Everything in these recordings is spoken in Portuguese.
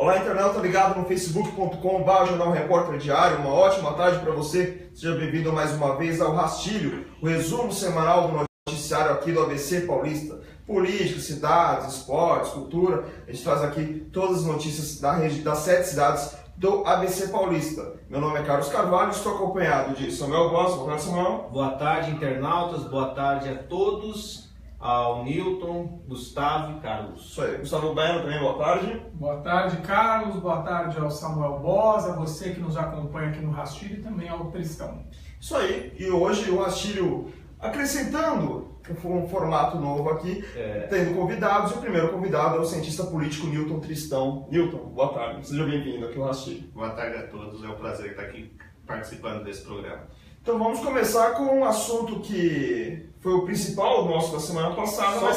Olá, internauta ligado no facebook.com/, Jornal Repórter Diário. Uma ótima tarde para você. Seja bem-vindo mais uma vez ao Rastilho, o resumo semanal do noticiário aqui do ABC Paulista. Política, cidades, esportes, cultura. A gente traz aqui todas as notícias das 7 cidades do ABC Paulista. Meu nome é Carlos Carvalho e estou acompanhado de Samuel Boss. Boa tarde, Samuel. Boa tarde, internautas. Boa tarde a todos. Ao Newton, Gustavo e Carlos. Isso aí. Gustavo Bueno também, boa tarde. Boa tarde, Carlos. Boa tarde ao Samuel Boss, a você que nos acompanha aqui no Rastilho e também ao Tristão. Isso aí. E hoje o Rastilho acrescentando um formato novo aqui, tendo convidados. E o primeiro convidado é o cientista político Newton Tristão. Newton, boa tarde. Seja bem-vindo aqui ao Rastilho. Boa tarde a todos. É um prazer estar aqui participando desse programa. Então vamos começar com um assunto que foi o principal nosso da semana passada.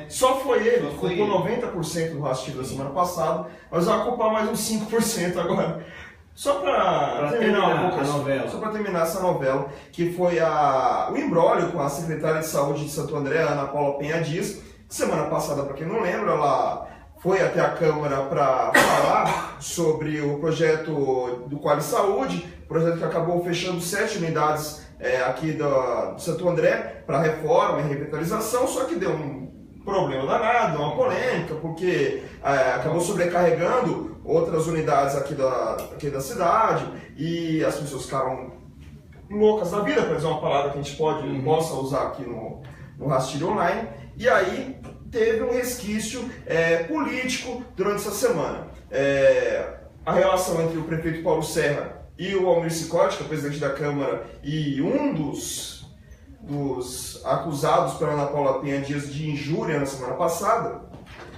Só foi ele, ocupou 90% do Rastilho da semana passada, mas vai ocupar mais uns 5% agora. Só para terminar a novela. Só para terminar essa novela, que foi o imbróglio com a secretária de Saúde de Santo André, Ana Paula Penha Dias. Semana passada, para quem não lembra, ela foi até a Câmara para falar sobre o projeto do Quali Saúde, projeto que acabou fechando 7 unidades aqui do Santo André para reforma e revitalização, só que deu um problema danado, uma polêmica, porque acabou sobrecarregando outras unidades aqui da cidade e as pessoas ficaram loucas da vida, para dizer uma palavra que a gente possa usar aqui no Rastilho Online. E aí teve um resquício político durante essa semana. A relação entre o prefeito Paulo Serra e o Almir Sicoti, que é o presidente da Câmara e um dos acusados pela Ana Paula Penha Dias de injúria na semana passada,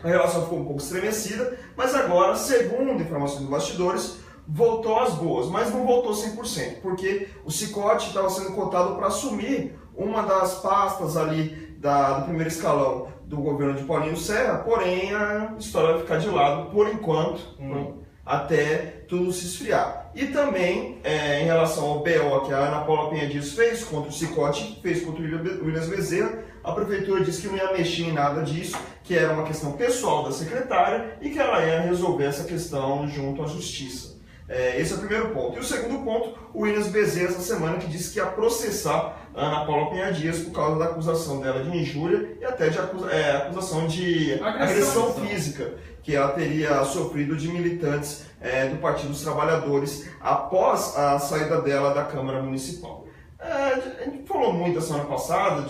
a relação ficou um pouco estremecida, mas agora, segundo informações dos bastidores, voltou às boas, mas não voltou 100%, porque o Sicoti estava sendo cotado para assumir uma das pastas ali do primeiro escalão do governo de Paulinho Serra, porém a história vai ficar de lado por enquanto, até tudo se esfriar. E também, em relação ao BO que a Ana Paula Penha Dias fez contra o Sicoti, fez contra o Williams Bezerra, a prefeitura disse que não ia mexer em nada disso, que era uma questão pessoal da secretária e que ela ia resolver essa questão junto à justiça. Esse é o primeiro ponto. E o segundo ponto, o Williams Bezerra essa semana que disse que ia processar a Ana Paula Penha Dias por causa da acusação dela de injúria e até de acusação de agressão física que ela teria sofrido de militantes do Partido dos Trabalhadores após a saída dela da Câmara Municipal. A gente falou muito a semana passada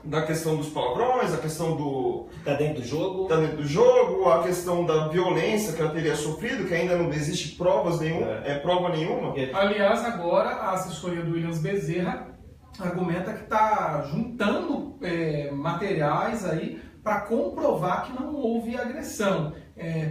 da questão dos palavrões, a questão do... Tá dentro do jogo, a questão da violência que ela teria sofrido, que ainda não existe prova nenhuma. Aliás, agora a assessoria do Williams Bezerra argumenta que está juntando materiais aí para comprovar que não houve agressão.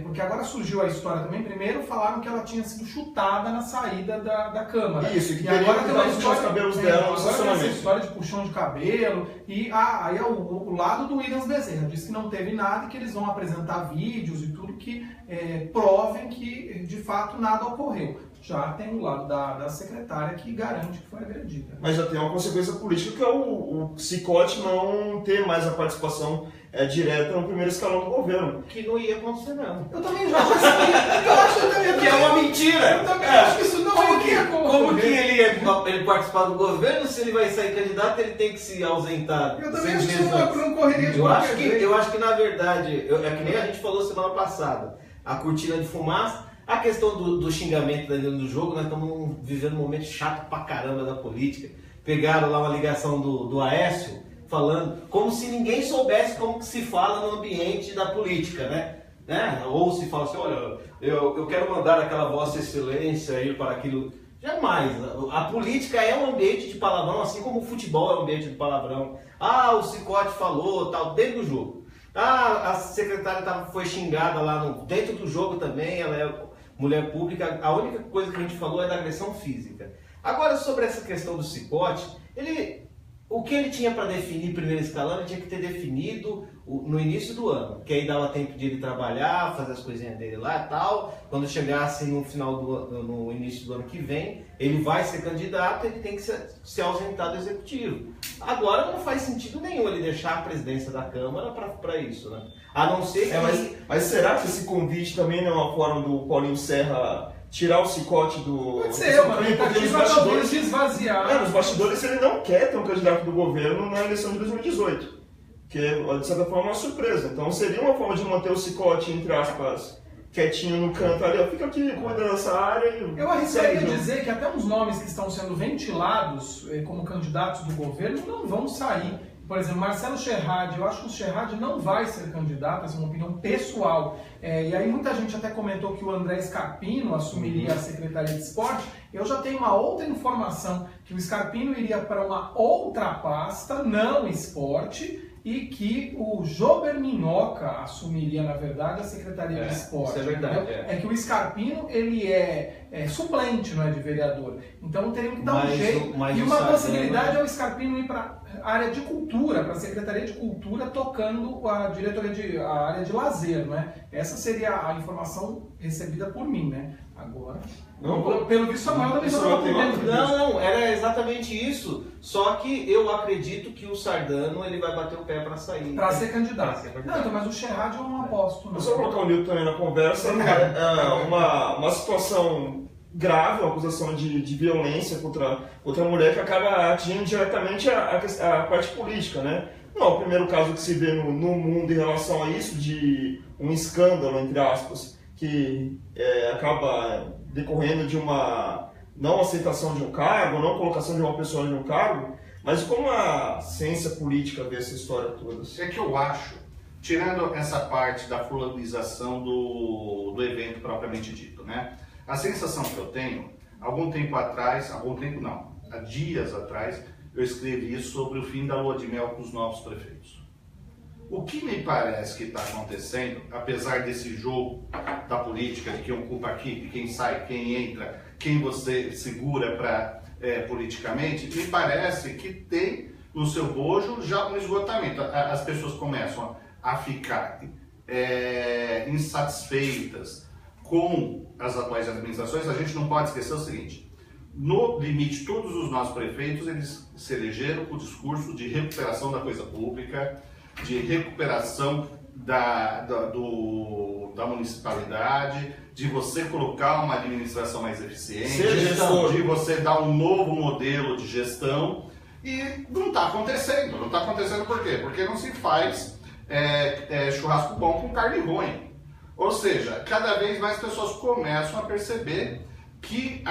Porque agora surgiu a história também. Primeiro falaram que ela tinha sido chutada na saída da Câmara. Isso, que e agora tem uma história, os cabelos dela no agora tem estacionamento. essa história de puxão de cabelo. E aí é o lado do Williams Bezerra. Diz que não teve nada e que eles vão apresentar vídeos e tudo que provem que de fato nada ocorreu. Já tem o lado da secretária que garante que foi agredida. Mas já tem uma consequência política que é o Sicoti não ter mais a participação direta no primeiro escalão do governo. Que não ia acontecer, não. Eu também já acho Que é uma mentira. Eu também acho que isso não iria acontecer. Como que ele ia participar do governo? Se ele vai sair candidato, ele tem que se ausentar. Eu também acho que isso não correria de qualquer jeito. Eu acho que na verdade, é que nem a gente falou semana passada, a cortina de fumaça, a questão do xingamento dentro do jogo, nós estamos vivendo um momento chato pra caramba da política. Pegaram lá uma ligação do Aécio, falando como se ninguém soubesse como que se fala no ambiente da política, né? Ou se fala assim, olha, eu quero mandar aquela vossa excelência aí para aquilo. Jamais. A política é um ambiente de palavrão, assim como o futebol é um ambiente de palavrão. O Sicoti falou, tal, dentro do jogo. A secretária foi xingada lá dentro do jogo também, ela é mulher pública. A única coisa que a gente falou é da agressão física. Agora, sobre essa questão do Sicoti, o que ele tinha para definir primeiro escalão, ele tinha que ter definido no início do ano, que aí dava tempo de ele trabalhar, fazer as coisinhas dele lá e tal. Quando chegasse no final no início do ano que vem, ele vai ser candidato, ele tem que se ausentar do executivo. Agora não faz sentido nenhum ele deixar a presidência da Câmara para isso, né? A não ser que... Mas será que esse convite também não é uma forma do Paulinho Serra tirar o cicote do... Pode ser, uma tentativa talvez de esvaziar. Nos bastidores ele não quer ter um candidato do governo na eleição de 2018. Que de certa forma é uma surpresa. Então seria uma forma de manter o cicote, entre aspas, quietinho no canto ali. Fica aqui cuidando dessa área e... Eu arriscaria dizer que até os nomes que estão sendo ventilados como candidatos do governo não vão sair. Por exemplo, Marcelo Scherrad, eu acho que o Scherrad não vai ser candidato, essa é uma opinião pessoal. E aí muita gente até comentou que o André Scarpino assumiria a Secretaria de Esporte. Eu já tenho uma outra informação, que o Scarpino iria para uma outra pasta, não esporte, e que o Jober Minhoca assumiria, na verdade, a Secretaria de Esporte. Isso é verdade. É que o Scarpino, ele é suplente, não é de vereador. Então teriam que dar um jeito. E uma possibilidade é o Scarpino ir para a área de cultura, para a Secretaria de Cultura, tocando a diretoria a área de lazer, né? Essa seria a informação recebida por mim, né? Agora, pelo visto, Samuel também não, era exatamente isso. Só que eu acredito que o Sardano ele vai bater o pé para sair. Para ser candidato. Não, então, mas o Scherrad eu não aposto. Não. Eu só colocar o Nilton também na conversa. Uma situação grave, uma acusação de violência contra a mulher que acaba atingindo diretamente a parte política, né? Não é o primeiro caso que se vê no mundo em relação a isso, de um escândalo, entre aspas, que acaba decorrendo de uma não aceitação de um cargo, não colocação de uma pessoa em um cargo, mas como a ciência política vê essa história toda? É que eu acho, tirando essa parte da fulanização do evento propriamente dito, né? A sensação que eu tenho, há dias atrás, eu escrevi sobre o fim da lua de mel com os novos prefeitos. O que me parece que está acontecendo, apesar desse jogo da política, de quem ocupa aqui, de quem sai, quem entra, quem você segura politicamente, me parece que tem no seu bojo já um esgotamento. As pessoas começam a ficar insatisfeitas com as atuais administrações. A gente não pode esquecer o seguinte: no limite, todos os nossos prefeitos eles se elegeram com o discurso de recuperação da coisa pública, de recuperação da municipalidade, de você colocar uma administração mais eficiente, de você dar um novo modelo de gestão. E não está acontecendo. Não está acontecendo por quê? Porque não se faz churrasco bom com carne ruim. Ou seja, cada vez mais pessoas começam a perceber que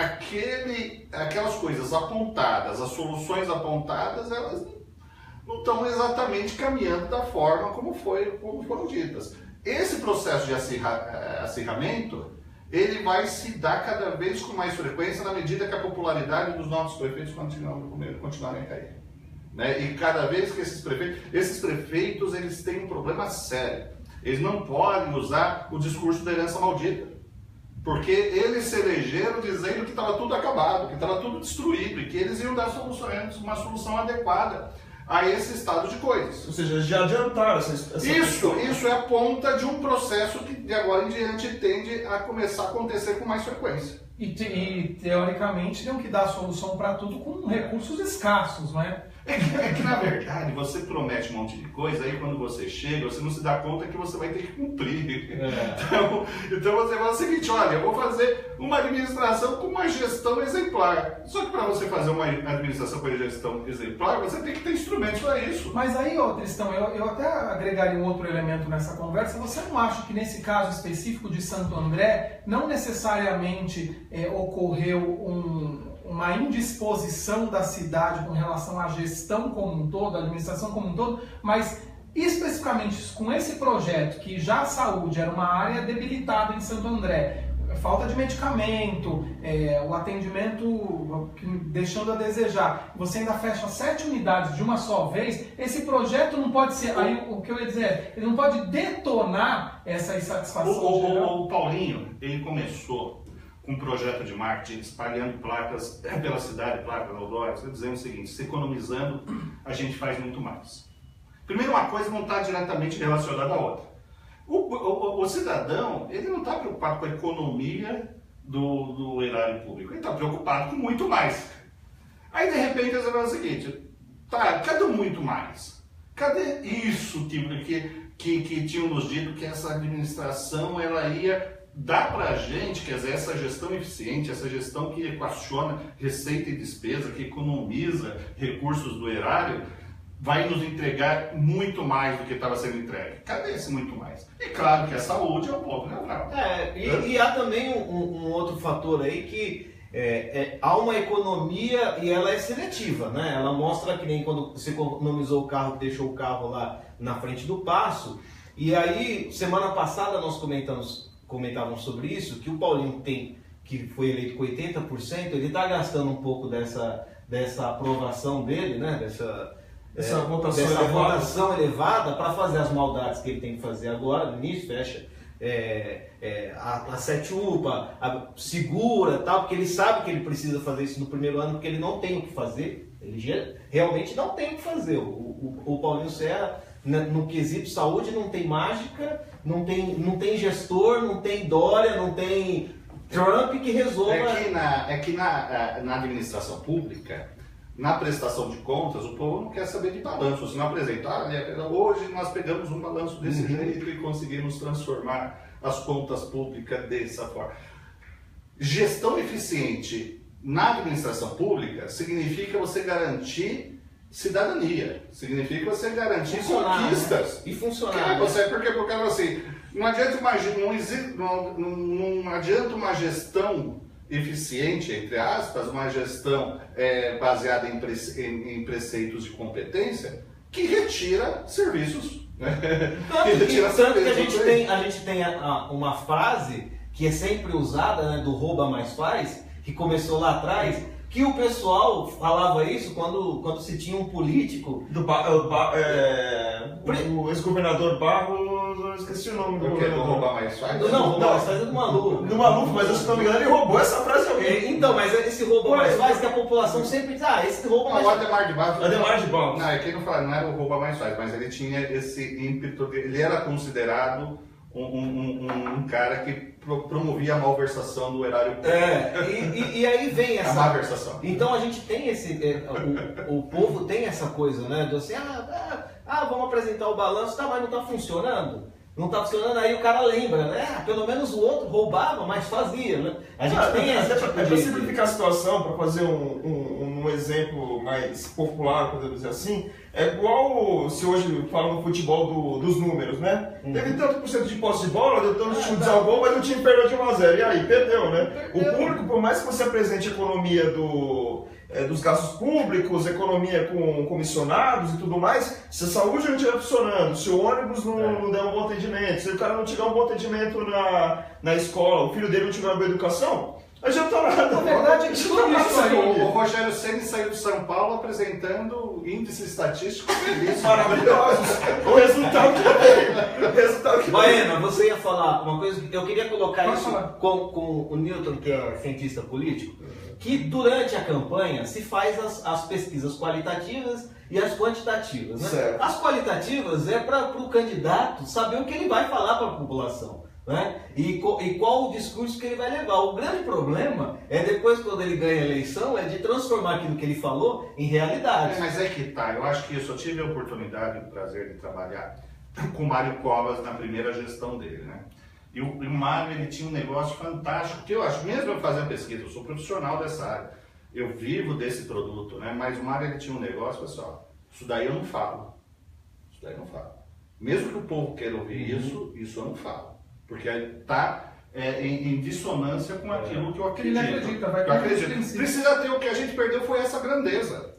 aquelas coisas apontadas, as soluções apontadas, elas não estão exatamente caminhando da forma como foram ditas. Esse processo de acirramento, ele vai se dar cada vez com mais frequência na medida que a popularidade dos novos prefeitos continuarem a cair. Né? E cada vez que esses prefeitos eles têm um problema sério. Eles não podem usar o discurso da herança maldita. Porque eles se elegeram dizendo que estava tudo acabado, que estava tudo destruído e que eles iam dar uma solução adequada a esse estado de coisas. Ou seja, já adiantaram essa Isso é a ponta de um processo que de agora em diante tende a começar a acontecer com mais frequência. E teoricamente tem que dar solução para tudo com recursos escassos, não é? É que na verdade você promete um monte de coisa, aí quando você chega, você não se dá conta que você vai ter que cumprir. Então você fala o seguinte: olha, eu vou fazer uma administração com uma gestão exemplar. Só que para você fazer uma administração com uma gestão exemplar, você tem que ter instrumentos para isso. Mas aí, Tristão, eu até agregaria um outro elemento nessa conversa. Você não acha que nesse caso específico de Santo André, não necessariamente ocorreu uma indisposição da cidade com relação à gestão como um todo, à administração como um todo, mas especificamente com esse projeto, que já a saúde era uma área debilitada em Santo André, falta de medicamento, o atendimento deixando a desejar, você ainda fecha 7 unidades de uma só vez, esse projeto não pode ser, aí o que eu ia dizer, ele não pode detonar essa insatisfação geral. O Paulinho, ele começou um projeto de marketing, espalhando placas pela cidade, placas outdoors, dizendo o seguinte: se economizando, a gente faz muito mais. Primeiro, uma coisa não está diretamente relacionada à outra. O cidadão, ele não está preocupado com a economia do erário público, ele está preocupado com muito mais. Aí, de repente, você fala o seguinte, tá, cadê o muito mais? Cadê isso que tinham nos dito que essa administração ela ia dar para a gente, quer dizer, essa gestão eficiente, essa gestão que equaciona receita e despesa, que economiza recursos do erário, vai nos entregar muito mais do que estava sendo entregue. Cadê esse muito mais? E claro que a saúde é um ponto neurálgico. E há também um outro fator aí que há uma economia e ela é seletiva, né? Ela mostra que nem quando você economizou o carro, deixou o carro lá na frente do passo. E aí, semana passada nós comentávamos sobre isso, que o Paulinho que foi eleito com 80%, ele está gastando um pouco dessa aprovação dele, né? Dessa votação elevada para fazer as maldades que ele tem que fazer agora, no início, fecha a Sete UPA, segura tal, porque ele sabe que ele precisa fazer isso no primeiro ano, porque ele não tem o que fazer, ele realmente não tem o que fazer. O Paulinho Serra, no quesito saúde, não tem mágica, não tem gestor, não tem Dória, não tem Trump que resolva. É que na administração pública, na prestação de contas, o povo não quer saber de balanço. Você não apresenta, hoje nós pegamos um balanço desse jeito e conseguimos transformar as contas públicas dessa forma. Gestão eficiente na administração pública significa você garantir cidadania, significa você garantir conquistas. Né? E funcionar. Porque assim, não adianta uma gestão eficiente, entre aspas, uma gestão baseada em preceitos de competência que retira serviços. Né? Tanto que a gente tem uma frase que é sempre usada, né, do rouba mais faz, que começou lá atrás, que o pessoal falava isso quando se tinha um político... O ex-governador Barros, eu esqueci o nome do governador. Do rouba mais faz? Não, essa é do Maluf. Do Maluf, mas se não me engano ele roubou essa frase alguém. Então, mas esse rouba mais faz que a população sempre diz, esse rouba mais faz. O Ademar de Barros. Ademar de Barros. Não, quem não fala, não era o rouba mais faz, mas ele tinha esse ímpeto, ele era considerado um cara que promovia a malversação do erário público. E aí vem essa... A malversação. Então a gente tem o povo tem essa coisa, né? De assim, vamos apresentar o balanço, mas não está funcionando. Não está funcionando, aí o cara lembra, né? Pelo menos o outro roubava, mas fazia, né? A gente tem essa tipo para simplificar a situação, para fazer um exemplo mais popular, podemos dizer assim, é igual se hoje falam no futebol dos números, né? Teve tanto por cento de posse de bola, deu tanto chutes ao gol, mas o time perdeu de 1-0. E aí, perdeu, né? O público, por mais que você apresente a economia dos gastos públicos, economia com comissionados e tudo mais, se a saúde não estiver funcionando, se o ônibus não der um bom atendimento, se o cara não tiver um bom atendimento na escola, o filho dele não tiver uma boa educação, a gente não tá nada. Na verdade, é tudo isso aí. O Rogério Ceni saiu de São Paulo apresentando índices estatísticos maravilhosos. O resultado que Baena, você ia falar uma coisa, eu queria colocar isso com o Newton, que é cientista político, que durante a campanha se faz as pesquisas qualitativas e as quantitativas. Né? Certo. As qualitativas é para o candidato saber o que ele vai falar para a população. Né? E qual o discurso que ele vai levar. O grande problema é depois, quando ele ganha a eleição, é de transformar aquilo que ele falou em realidade. Mas é que tá, eu acho que eu só tive a oportunidade e o prazer de trabalhar com o Mário Covas na primeira gestão dele, né? E o Mário, ele tinha um negócio fantástico, que eu acho, mesmo eu fazendo pesquisa, eu sou profissional dessa área, eu vivo desse produto, né? Mas o Mário, ele tinha um negócio, pessoal, isso daí eu não falo. Mesmo que o povo queira ouvir isso eu não falo. Porque está em dissonância com aquilo que eu acredito. Ele acredita, Precisa ter, o que a gente perdeu foi essa grandeza.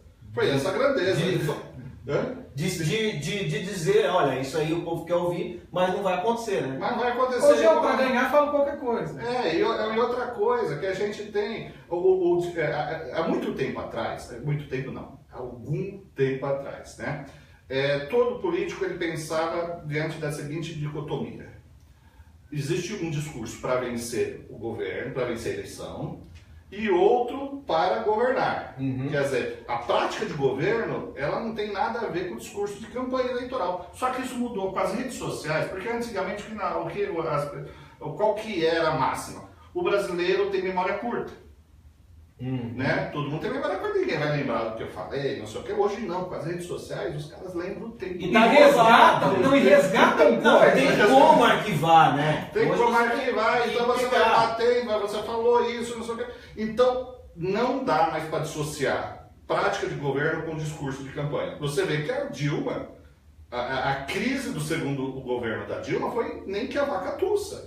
De dizer, olha, isso aí o povo quer ouvir, mas não vai acontecer, né? Mas vai acontecer. Hoje para ganhar fala qualquer coisa. E outra coisa que a gente tem, há muito tempo atrás, algum tempo atrás, né? Todo político ele pensava diante da seguinte dicotomia. Existe um discurso para vencer o governo, para vencer a eleição, e outro para governar. Quer dizer, a prática de governo, ela não tem nada a ver com o discurso de campanha eleitoral. Só que isso mudou com as redes sociais, porque antigamente qual que era a máxima? O brasileiro tem memória curta. Né? Todo mundo tem memória curta, ninguém vai lembrar do que eu falei, não sei o que. Hoje não, com as redes sociais, os caras lembram o tempo. E resgatam coisas. Tem como arquivar, né? Tem como arquivar, então você vai bater, você falou isso, não sei o que. Então, não dá mais para dissociar prática de governo com discurso de campanha. Você vê que a Dilma, a crise do segundo governo da Dilma foi nem que a vaca tussa.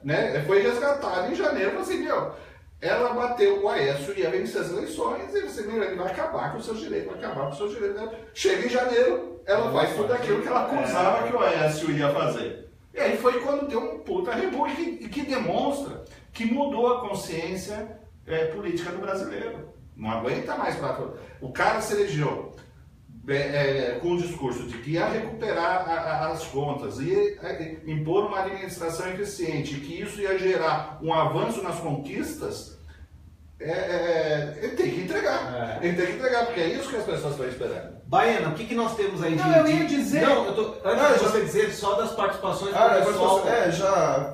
Né? Foi resgatada em janeiro, assim, meu, ela bateu, o Aécio ia vencer as eleições, e você, meu, ele vai acabar com os seus direitos, vai acabar com os seus direitos. Chega em janeiro, ela faz tudo aquilo que ela acusava que o Aécio ia fazer. E aí foi quando deu um puta rebu e que demonstra que mudou a consciência política do brasileiro. Não aguenta mais para o cara se elegeu com o discurso de que ia recuperar as contas, ia impor uma administração eficiente, que isso ia gerar um avanço nas conquistas. Ele tem que entregar. Ele tem que entregar, porque é isso que as pessoas estão esperando. Baiana, o que nós temos aí de... Não, eu ia dizer... Não, antes de você dizer só das participações do pessoal...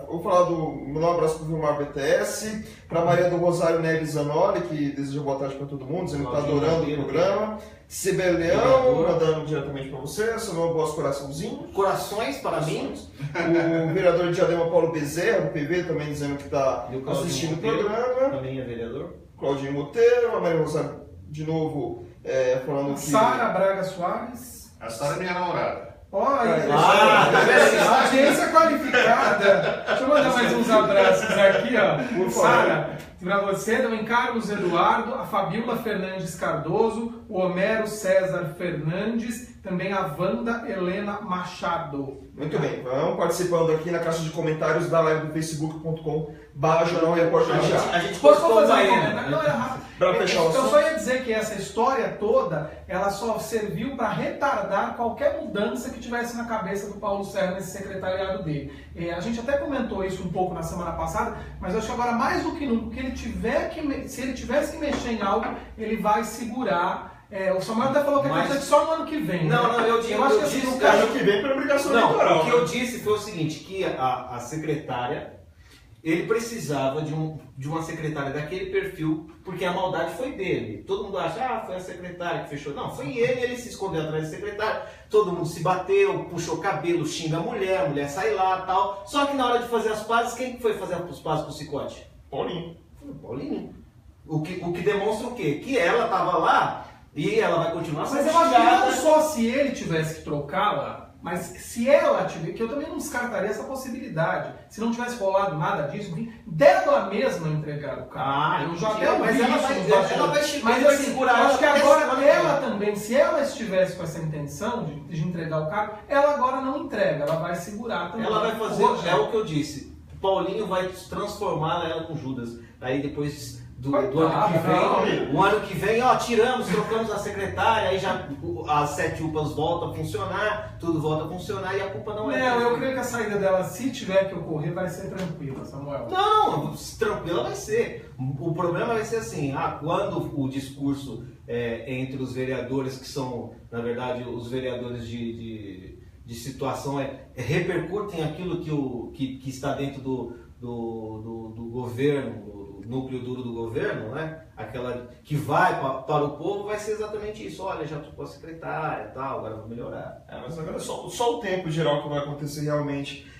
Vou falar mandar um abraço pro Vilmar BTS, pra Maria do Rosário Neves Zanoli, que deseja boa tarde pra todo mundo, dizendo que tá adorando o programa. Sibelião, mandando diretamente pra você, seu nome boas coraçãozinho. Corações para mim. O vereador de Diadema, Paulo Bezerra, do PV, também dizendo que tá assistindo o programa. Também é vereador. Claudinho Monteiro, a Maria Rosário, de novo, falando que... Sara Braga Soares. A Sara é minha namorada. Olha, tá vendo? audiência qualificada. Deixa eu mandar mais uns abraços aqui, ó. Sara, para você, também Carlos Eduardo, a Fabiola Fernandes Cardoso, o Homero César Fernandes, também a Wanda Helena Machado. Muito bem, vamos participando aqui na caixa de comentários da live do facebook.com/Jornal Repórter Diário. A gente Posso postou fazer aí, né? Não, é rápido. Para fechar o Eu assunto. só ia dizer que essa história toda, ela só serviu para retardar qualquer mudança que tivesse na cabeça do Paulo Serra nesse secretariado dele. A gente até comentou isso um pouco na semana passada, mas eu acho que agora mais do que nunca, se ele tivesse que mexer em algo, ele vai segurar. O Samuel até falou que acredita só no ano que vem. Não, né? eu acho que assim, No caso que vem pela obrigação eleitoral. O que eu disse foi o seguinte, que a secretária, ele precisava de uma secretária daquele perfil, porque a maldade foi dele. Todo mundo acha, foi a secretária que fechou. Não, foi ele se escondeu atrás da secretária, todo mundo se bateu, puxou cabelo, xinga a mulher sai lá e tal. Só que na hora de fazer as pazes, quem foi fazer as pazes com o Cicote? Paulinho. Foi o Paulinho. O que demonstra o quê? Que ela estava lá e ela vai continuar sendo Mas eu acho que xingada. não só se ele tivesse que trocá-la, mas se ela tiver, que eu também não descartaria essa possibilidade, se não tivesse rolado nada disso, dela mesma entregar o carro. Eu já até ouvi mas ela isso vai, nos ela bastidores. vai chegar, Mas vai assim, segurar eu acho que ela até agora semana ela que vem. também, se ela estivesse com essa intenção de entregar o carro, ela agora não entrega, ela vai segurar também. Ela vai fazer, é o que eu disse, Paulinho vai transformar ela com Judas. Aí depois do ano que vem, o ano que vem, trocamos a secretária, aí já as 7 UPAs voltam a funcionar, tudo volta a funcionar e a culpa não é dela. Não, eu creio que a saída dela, se tiver que ocorrer, vai ser tranquila, Samuel. Não, tranquila vai ser. O problema vai ser assim, quando o discurso entre os vereadores, que são, na verdade, os vereadores de situação, repercutem aquilo que está dentro do governo, do núcleo duro do governo, né? Aquela que vai para o povo, vai ser exatamente isso. Olha, já trocou a secretária e tal, agora vai melhorar. Mas agora é só o tempo geral que vai acontecer realmente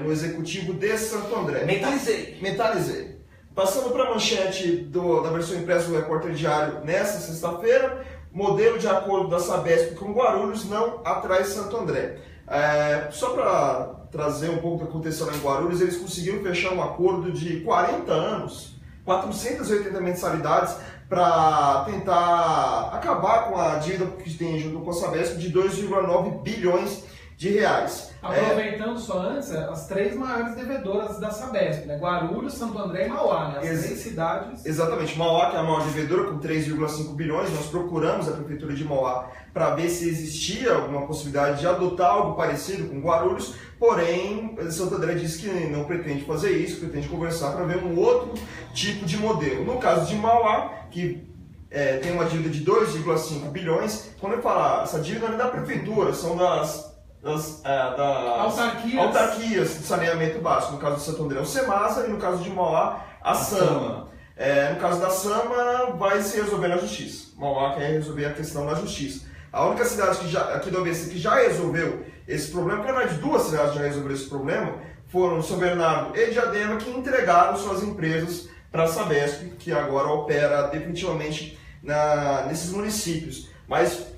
no executivo de Santo André. Mentalizei. Passando para a manchete da versão impressa do Repórter Diário nesta sexta-feira, modelo de acordo da Sabesp com Guarulhos não atrai Santo André. Só para trazer um pouco do que aconteceu lá em Guarulhos, eles conseguiram fechar um acordo de 40 anos, 480 mensalidades, para tentar acabar com a dívida que tem junto com a Sabesp de 2,9 bilhões de reais. Aproveitando só antes, as 3 maiores devedoras da Sabesp, né? Guarulhos, Santo André e Mauá, né? As 3 cidades. Exatamente. Mauá, que é a maior devedora, com 3,5 bilhões. Nós procuramos a Prefeitura de Mauá para ver se existia alguma possibilidade de adotar algo parecido com Guarulhos, porém, Santo André disse que não pretende fazer isso, pretende conversar para ver um outro tipo de modelo. No caso de Mauá, que tem uma dívida de 2,5 bilhões, quando eu falar, essa dívida não é da Prefeitura, são das autarquias de saneamento básico. No caso de Santo André, o SEMASA, e no caso de Mauá, a SAMA. No caso da SAMA, vai se resolver na Justiça. Mauá quer resolver a questão na Justiça. A única cidade aqui do ABC que já resolveu esse problema, na verdade 2 cidades já resolveram esse problema, foram São Bernardo e Diadema, que entregaram suas empresas para a Sabesp, que agora opera definitivamente nesses municípios. Mas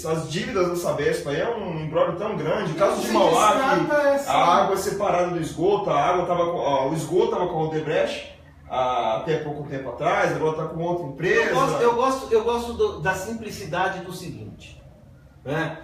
as dívidas da Sabesp aí é um imbróglio tão grande. O caso de Mauá, que a água é separada do esgoto, o esgoto estava com a Odebrecht até pouco tempo atrás, agora está com outra empresa. Eu gosto da simplicidade do seguinte, né?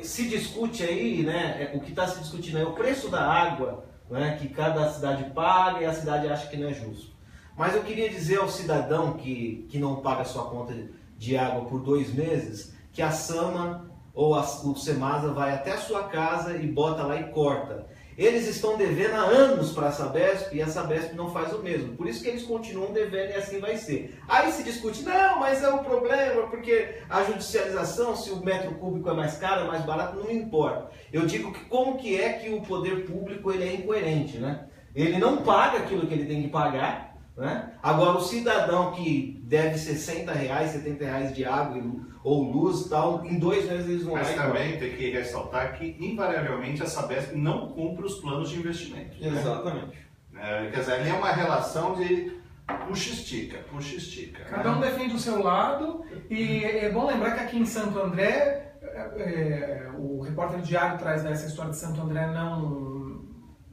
Se discute aí, né? O que está se discutindo é o preço da água, né, que cada cidade paga e a cidade acha que não é justo. Mas eu queria dizer ao cidadão que não paga sua conta de água por 2 meses, que a SAMA ou o SEMASA vai até a sua casa e bota lá e corta. Eles estão devendo há anos para a Sabesp e a Sabesp não faz o mesmo. Por isso que eles continuam devendo e assim vai ser. Aí se discute, não, mas é o problema, porque a judicialização, se o metro cúbico é mais caro, é mais barato, não importa. Eu digo que como que é que o poder público ele é incoerente, né? Ele não paga aquilo que ele tem que pagar, né? Agora o cidadão que deve R$60, R$70 de água ou luz e tal, em 2 meses eles vão lá. Mas também tem que ressaltar que invariavelmente a Sabesp não cumpre os planos de investimento. Exatamente. Quer dizer, ali é uma relação de puxa-estica. Cada um defende o seu lado, e é bom lembrar que aqui em Santo André, o repórter diário traz essa história de Santo André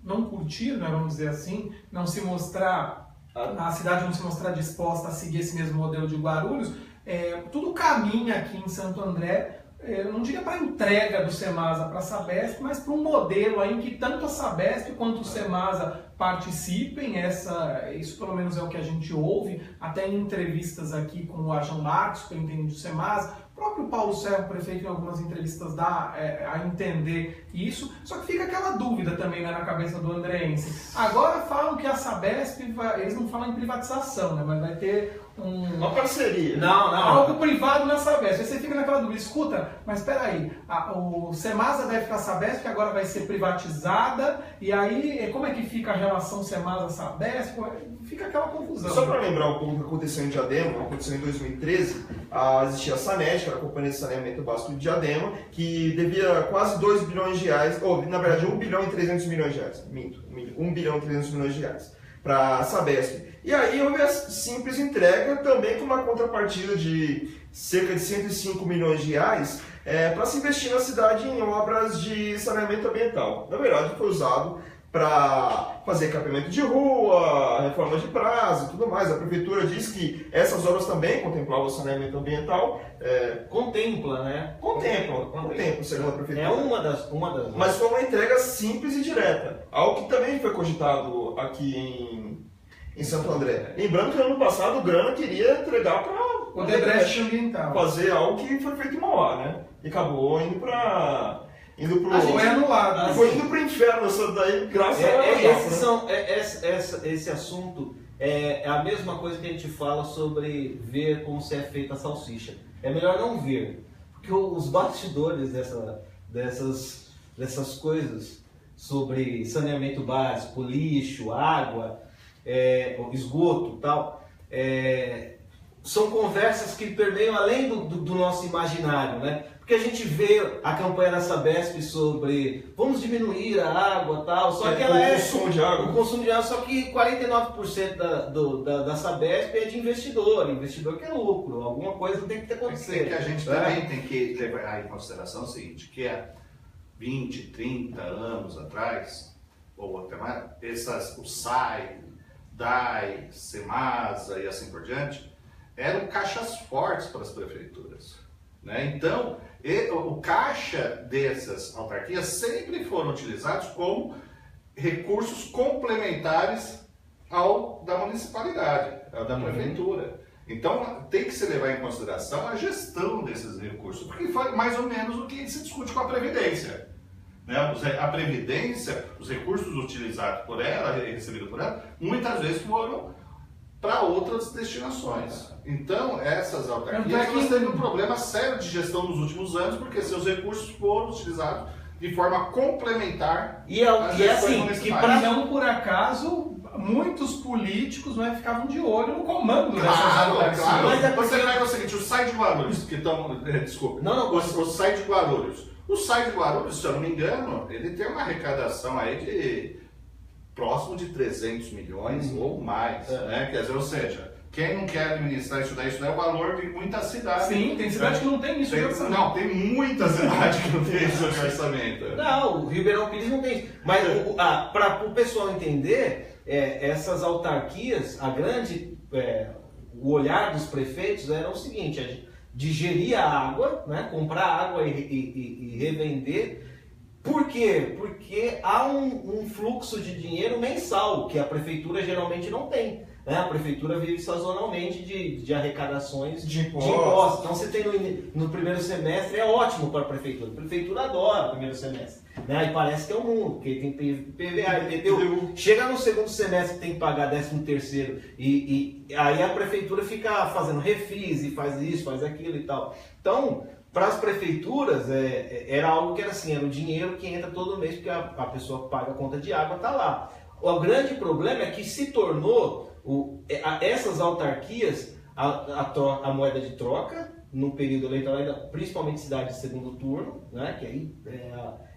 não curtir, né, vamos dizer assim, não se mostrar, a cidade não se mostrar disposta a seguir esse mesmo modelo de Guarulhos. Tudo caminha aqui em Santo André, eu não diria para entrega do SEMASA para a Sabesp, mas para um modelo aí em que tanto a Sabesp quanto o SEMASA participem. Isso pelo menos é o que a gente ouve, até em entrevistas aqui com o Arjan Marcos, superintendente do SEMASA. O próprio Paulo Serra, prefeito, em algumas entrevistas dá a entender isso, só que fica aquela dúvida também, né, na cabeça do andreense. Agora falam que a Sabesp, eles não falam em privatização, né, mas vai ter uma parceria. Algo privado na Sabesp. Aí você fica naquela dúvida, escuta, mas espera aí, o SEMASA deve ficar Sabesp, que agora vai ser privatizada, e aí como é que fica a relação SEMASA-Sabesp? Fica aquela confusão. Só para lembrar um pouco do que aconteceu em Diadema, aconteceu em 2013, existia a SANED, que era a Companhia de Saneamento Básico de Diadema, que devia quase 2 bilhões de reais, ou na verdade 1 bilhão e 300 milhões de reais, 1 bilhão e 300 milhões de reais, para a Sabesp. E aí houve a simples entrega também com uma contrapartida de cerca de 105 milhões de reais para se investir na cidade em obras de saneamento ambiental. Na verdade foi usado para fazer capeamento de rua, reforma de praça e tudo mais. A prefeitura diz que essas obras também contemplavam o saneamento ambiental. Contempla, né? Contempla, segundo a prefeitura. É uma das... Mas foi uma entrega simples e direta. Algo que também foi cogitado aqui em Santo André. Lembrando que no ano passado o Grana queria entregar para o Odebrecht ambiental, fazer algo que foi feito em Mauá, né? E acabou indo para... Foi anulado. Foi indo pro inferno, isso daí, graças a Deus. Esse assunto é a mesma coisa que a gente fala sobre ver como se é feita a salsicha. É melhor não ver, porque os bastidores dessas coisas sobre saneamento básico, lixo, água, esgoto e tal, são conversas que permeiam além do nosso imaginário, né? Porque a gente vê a campanha da Sabesp sobre vamos diminuir a água e tal, só que ela o consumo de água, só que 49% da Sabesp é de investidor quer lucro, alguma coisa tem que acontecer. Que a gente também tem que levar em consideração o seguinte, que há 20, 30 anos atrás, ou até mais, o SAI, DAI, SEMASA e assim por diante, eram caixas fortes para as prefeituras. né? Então, o caixa dessas autarquias sempre foram utilizados como recursos complementares ao da municipalidade, ao da prefeitura. Então, tem que se levar em consideração a gestão desses recursos, porque foi mais ou menos o que se discute com a Previdência. Né? A Previdência, os recursos utilizados por ela, recebidos por ela, muitas vezes foram para outras destinações. Então, essas autarquias elas teve um problema sério de gestão nos últimos anos, porque seus recursos foram utilizados de forma complementar às gestões municipais. Não por acaso, muitos políticos ficavam de olho no comando dessas autarquias. Claro. Mas você pega o seguinte, o SAI de Guarulhos, que estão... Desculpa. O SAI de Guarulhos. O SAI de Guarulhos, se eu não me engano, ele tem uma arrecadação aí de próximo de 300 milhões ou mais, né? Quer dizer, ou seja, quem não quer administrar isso daí é o valor de muita cidade. Sim, tem cidade que não tem isso de orçamento. Não, tem muita cidade que não tem isso de orçamento. Não, o Ribeirão Pires não tem isso. Mas para o pessoal entender, essas autarquias, o olhar dos prefeitos era o seguinte, de gerir a água, né? Comprar água e revender. Por quê? Porque há um fluxo de dinheiro mensal, que a prefeitura geralmente não tem. Né? A prefeitura vive sazonalmente de arrecadações de impostos. Então você tem no primeiro semestre, é ótimo para a prefeitura. A prefeitura adora o primeiro semestre. Né? E parece que é o mundo, porque tem PVA, IPTU. Chega no segundo semestre, tem que pagar 13º, e aí a prefeitura fica fazendo refis, e faz isso, faz aquilo e tal. Então, para as prefeituras, era algo que era assim, era o dinheiro que entra todo mês, porque a pessoa que paga a conta de água está lá. O grande problema é que se tornou, essas autarquias, a moeda de troca, no período eleitoral, principalmente cidade de segundo turno, né, que aí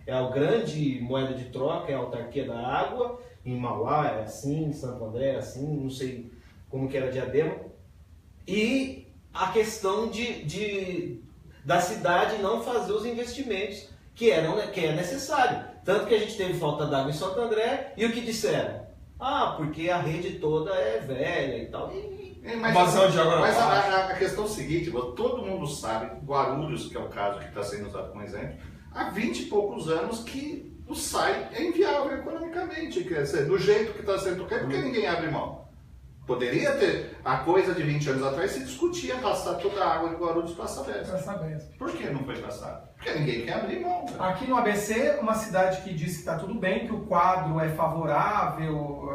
é a grande moeda de troca, é a autarquia da água, em Mauá é assim, em Santo André é assim, não sei como que era Diadema, e a questão da cidade não fazer os investimentos que é necessário. Tanto que a gente teve falta d'água em Santo André, e o que disseram? Porque a rede toda é velha e tal. Mas a questão é o seguinte, todo mundo sabe, Guarulhos, que é o caso que está sendo usado como exemplo, há 20 e poucos anos que o SAI é inviável economicamente, quer dizer, do jeito que está sendo tocado, porque ninguém abre mão. Poderia ter, a coisa de 20 anos atrás, se discutia passar toda a água de Guarulhos para a Sabesp. Por que não foi passado? Porque ninguém quer abrir mão. Né? Aqui no ABC, uma cidade que diz que está tudo bem, que o quadro é favorável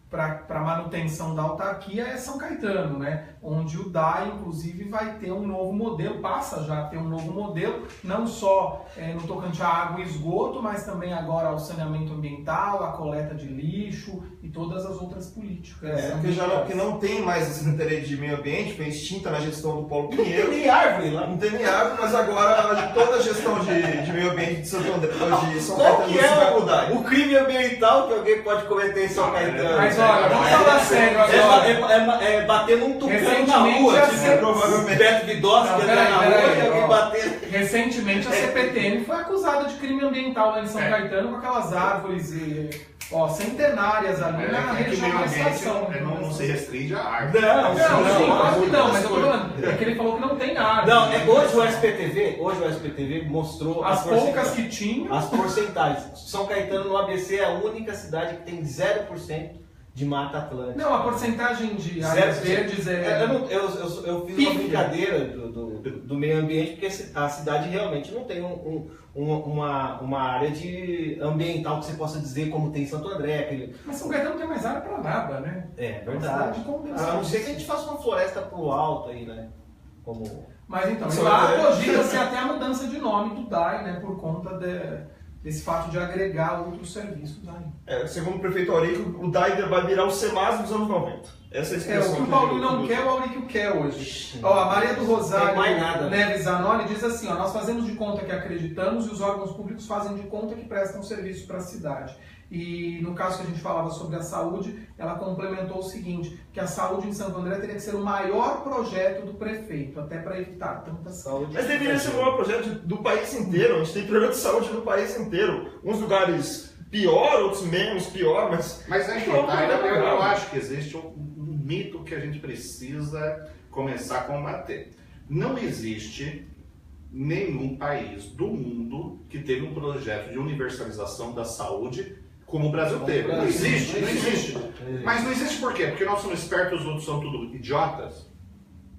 para a manutenção da autarquia é São Caetano, né? Onde o DAI, inclusive, vai ter um novo modelo, passa já a ter um novo modelo, não só no tocante à água e esgoto, mas também agora ao saneamento ambiental, a coleta de lixo e todas as outras políticas. Porque não tem mais esse interesse de meio ambiente, foi extinta na gestão do Paulo Pinheiro. Não tem nem árvore lá. Não tem nem árvore, mas agora toda a gestão de meio ambiente de Santo André, de São Qual Caetano, que é o crime ambiental que alguém pode cometer em São Caetano? Mas olha, vamos falar sério agora. É bater num tucano na rua, provavelmente. Beto Vidossi, que entra na rua e alguém bater. Recentemente a CPTM foi acusada de crime ambiental lá em São Caetano com aquelas árvores centenárias ali na região da estação. Não se restringe a árvore. Não, mas eu tô falando, é que ele falou que não tem árvore. Não, hoje o SPTV mostrou as poucas que tinham. As porcentagens. São Caetano no ABC é a única cidade que tem 0% de Mata Atlântica. Não, a porcentagem de áreas verdes eu fiz uma brincadeira do meio ambiente, porque a cidade realmente não tem uma área ambiental que você possa dizer como tem em Santo André. Mas São Caetano não tem mais área para nada, né? É verdade. A não ser que a gente faça uma floresta pro alto aí, né? Mas então, lá cogita-se até a mudança de nome do DAI, né? Por conta desse fato de agregar outros serviços aí. Segundo o prefeito Aurico, o DAI vai virar o SEMAS dos anos 90. Essa é a expressão. O que o Paulinho não quer, o Aurico quer hoje. A Maria do Rosário Neves Zanoni diz assim, nós fazemos de conta que acreditamos e os órgãos públicos fazem de conta que prestam serviço para a cidade. E no caso que a gente falava sobre a saúde, ela complementou o seguinte, que a saúde em Santo André teria que ser o maior projeto do prefeito, até para evitar tanta saúde. Mas deveria ser o maior projeto do país inteiro, a gente tem problema de saúde no país inteiro. Uns lugares pior, outros menos pior, mas eu acho que existe um mito que a gente precisa começar a combater. Não existe nenhum país do mundo que teve um projeto de universalização da saúde como o Brasil teve. Não existe, não existe. Mas não existe por quê? Porque nós somos espertos, os outros são tudo idiotas?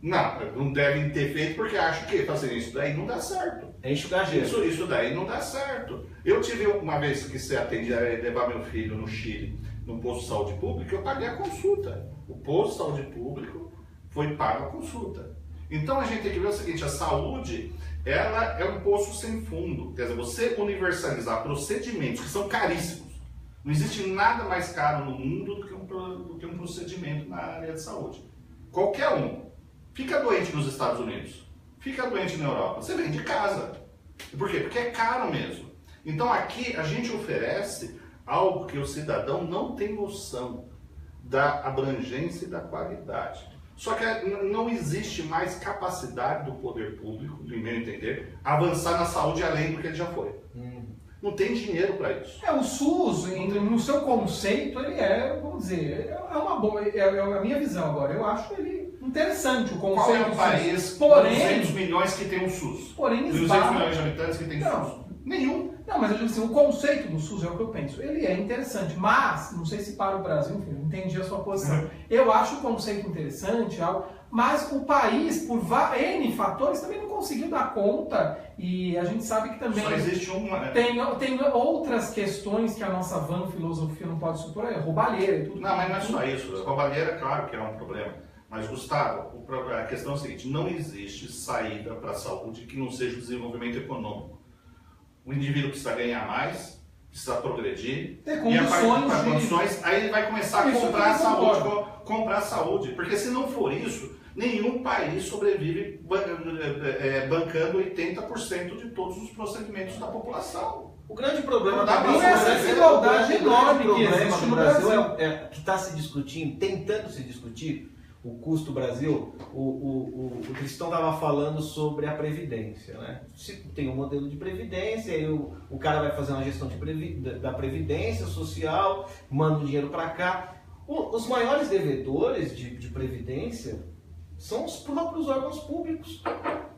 Não devem ter feito porque acham que fazer isso daí não dá certo. É enxugar gelo. Isso daí não dá certo. Eu tive uma vez que você atendia, levar meu filho no Chile, num posto de saúde pública, eu paguei a consulta. O posto de saúde público foi pago a consulta. Então a gente tem que ver o seguinte, a saúde, ela é um poço sem fundo. Quer dizer, você universalizar procedimentos que são caríssimos. Não existe nada mais caro no mundo do que um procedimento na área de saúde. Qualquer um. Fica doente nos Estados Unidos, fica doente na Europa, você vem de casa. Por quê? Porque é caro mesmo. Então aqui a gente oferece algo que o cidadão não tem noção da abrangência e da qualidade. Só que não existe mais capacidade do poder público, no meu entender, avançar na saúde além do que ele já foi. Não tem dinheiro para isso. O SUS, no seu conceito, ele vamos dizer, é uma boa, é a minha visão agora. Eu acho ele interessante o conceito. Qual é o país com 200 milhões que tem um SUS? Porém, 200 milhões de habitantes que tem SUS? Nenhum. Não, mas eu digo assim, o conceito do SUS é o que eu penso. Ele é interessante, mas, não sei se para o Brasil, enfim, não entendi a sua posição. Eu acho o conceito interessante, mas o país, por N fatores, também não conseguiu dar conta, e a gente sabe que também só existe uma, né? tem outras questões que a nossa van filosofia não pode supor, roubalheira e tudo. Não, mas não é só isso. A roubalheira, claro que é um problema. Mas, Gustavo, a questão é a seguinte, não existe saída para a saúde que não seja o desenvolvimento econômico. O indivíduo precisa ganhar mais, precisa progredir, ter condições, aí ele vai começar a comprar saúde. Porque se não for isso, nenhum país sobrevive bancando 80% de todos os procedimentos da população. O grande problema essa desigualdade enorme que existe no Brasil é que está se discutindo, tentando se discutir, o custo do Brasil. O Cristão estava falando sobre a Previdência, né? Se tem um modelo de Previdência, aí o cara vai fazer uma gestão da Previdência Social, manda o dinheiro para cá. Os maiores devedores de Previdência são os próprios órgãos públicos.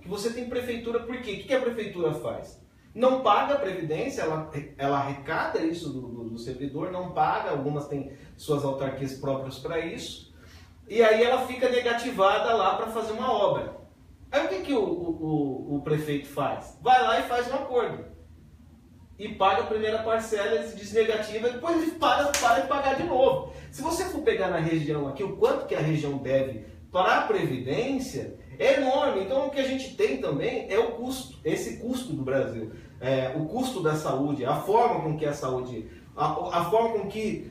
Que você tem prefeitura, por quê? O que a prefeitura faz? Não paga a Previdência, ela arrecada isso do servidor, não paga, algumas têm suas autarquias próprias para isso. E aí ela fica negativada lá para fazer uma obra. Aí o que o prefeito faz? Vai lá e faz um acordo. E paga a primeira parcela, ele se desnegativa, e depois ele para de pagar de novo. Se você for pegar na região aqui, o quanto que a região deve para a Previdência, é enorme. Então o que a gente tem também é o custo, esse custo do Brasil. O custo da saúde, a forma com que a saúde, a forma com que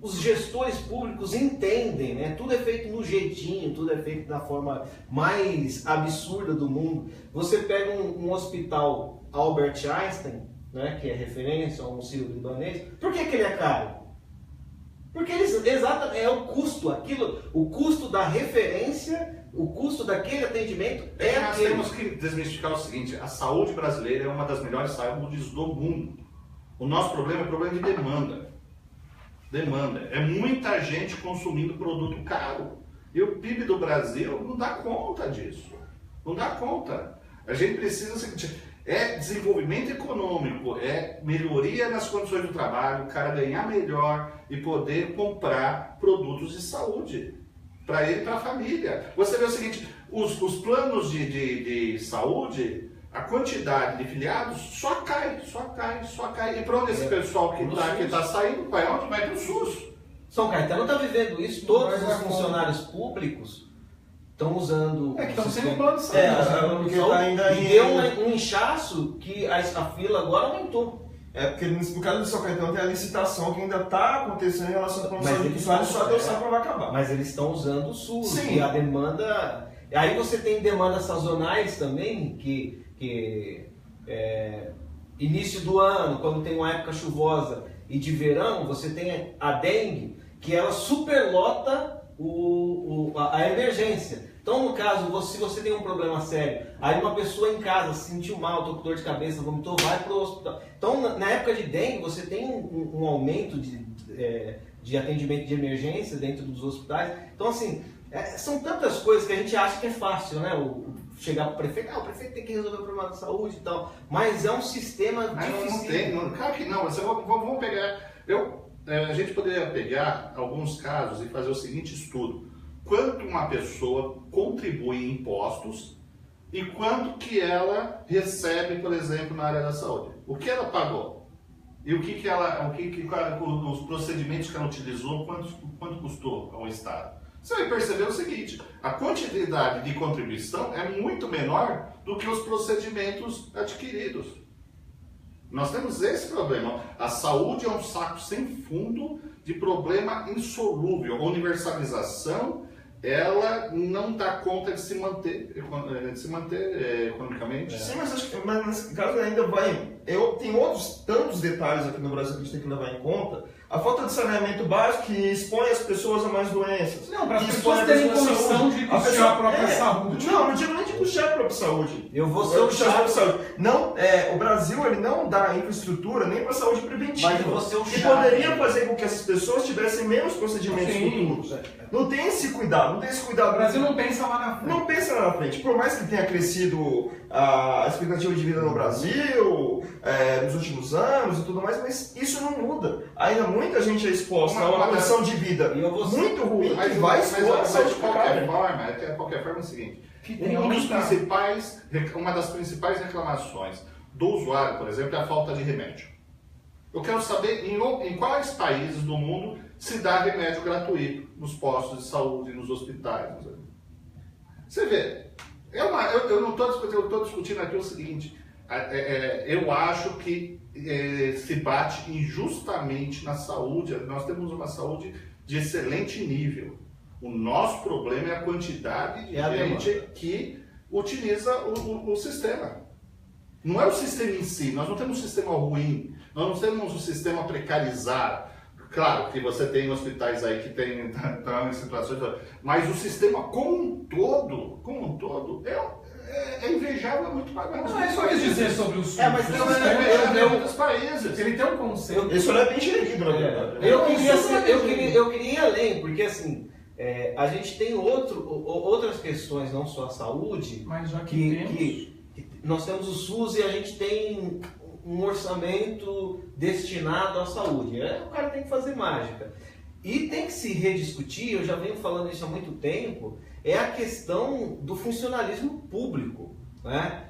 os gestores públicos entendem, né? Tudo é feito no jeitinho, tudo é feito da forma mais absurda do mundo. Você pega um hospital Albert Einstein, né, que é referência a um sírio-libanês, por que ele é caro? Porque exatamente é o custo, o custo da referência, o custo daquele atendimento nós temos que desmistificar o seguinte: a saúde brasileira é uma das melhores saúdes do mundo. O nosso problema é o problema de demanda. É muita gente consumindo produto caro. E o PIB do Brasil não dá conta disso. Não dá conta. A gente precisa... desenvolvimento econômico, melhoria nas condições do trabalho, o cara ganhar melhor e poder comprar produtos de saúde para ele e para a família. Você vê o seguinte, os planos de saúde... A quantidade de filiados só cai. E para onde esse pessoal que está saindo, vai onde? Vai para o SUS. São Caetano está vivendo isso, todos os funcionários públicos estão usando... estão sendo plano de saúde. Porque tá ainda deu um inchaço que a fila agora aumentou. Porque no caso do São Caetano tem a licitação que ainda está acontecendo em relação à promoção de usuários, só Deus sabe quando vai acabar. Mas eles estão usando o SUS. Sim. E a demanda... Aí você tem demandas sazonais também, que início do ano, quando tem uma época chuvosa, e de verão, você tem a dengue, que ela superlota a emergência. Então, no caso, se você tem um problema sério, aí uma pessoa em casa se sentiu mal, tô com dor de cabeça, vomitou, vai para o hospital. Então, na época de dengue, você tem um aumento de atendimento de emergência dentro dos hospitais. Então, assim, São tantas coisas que a gente acha que é fácil, né? Chegar para o prefeito tem que resolver o problema da saúde e tal, mas é um sistema difícil. Claro que não, vamos pegar... a gente poderia pegar alguns casos e fazer o seguinte estudo. Quanto uma pessoa contribui em impostos e quanto que ela recebe, por exemplo, na área da saúde. O que ela pagou? E os procedimentos que ela utilizou, quanto custou ao Estado? Você vai perceber o seguinte, a quantidade de contribuição é muito menor do que os procedimentos adquiridos. Nós temos esse problema. A saúde é um saco sem fundo de problema insolúvel. A universalização, ela não dá conta de se manter economicamente. Sim, mas acho que nesse caso ainda vai... Tem outros tantos detalhes aqui no Brasil que a gente tem que levar em conta. A falta de saneamento básico que expõe as pessoas a mais doenças. Não, para as pessoas terem condição de custear a própria saúde. Não digo nem de custear a própria saúde. Eu vou ser o chato. Não, o Brasil ele não dá infraestrutura nem para a saúde preventiva. Mas eu vou ser o chato. Que poderia fazer com que essas pessoas tivessem menos procedimentos futuros. Não tem esse cuidado, O Brasil não pensa lá na frente. Não pensa lá na frente. Por mais que tenha crescido a expectativa de vida no Brasil nos últimos anos e tudo mais, mas isso não muda. Ainda muita gente é exposta a uma condição de vida muito ruim, mas vai expor a saúde de qualquer forma é o seguinte, uma das principais reclamações do usuário, por exemplo, é a falta de remédio. Eu quero saber em quais países do mundo se dá remédio gratuito nos postos de saúde, nos hospitais. Você vê, eu não estou discutindo aqui o seguinte, eu acho que se bate injustamente na saúde. Nós temos uma saúde de excelente nível. O nosso problema é a quantidade de gente que utiliza o sistema. Não é o sistema em si, nós não temos um sistema ruim, nós não temos um sistema precarizado. Claro que você tem hospitais aí que estão em situações, mas o sistema como um todo é invejável, é muito mais. Não é só dizer sobre o SUS. Mas tem outros países. Ele tem um conceito. Isso não é bem gerido, na verdade. Eu queria ir além, porque assim, a gente tem outras questões, não só a saúde, mas já que nós temos o SUS e a gente tem um orçamento destinado à saúde. O cara tem que fazer mágica. E tem que se rediscutir, eu já venho falando isso há muito tempo, é a questão do funcionalismo público. Né?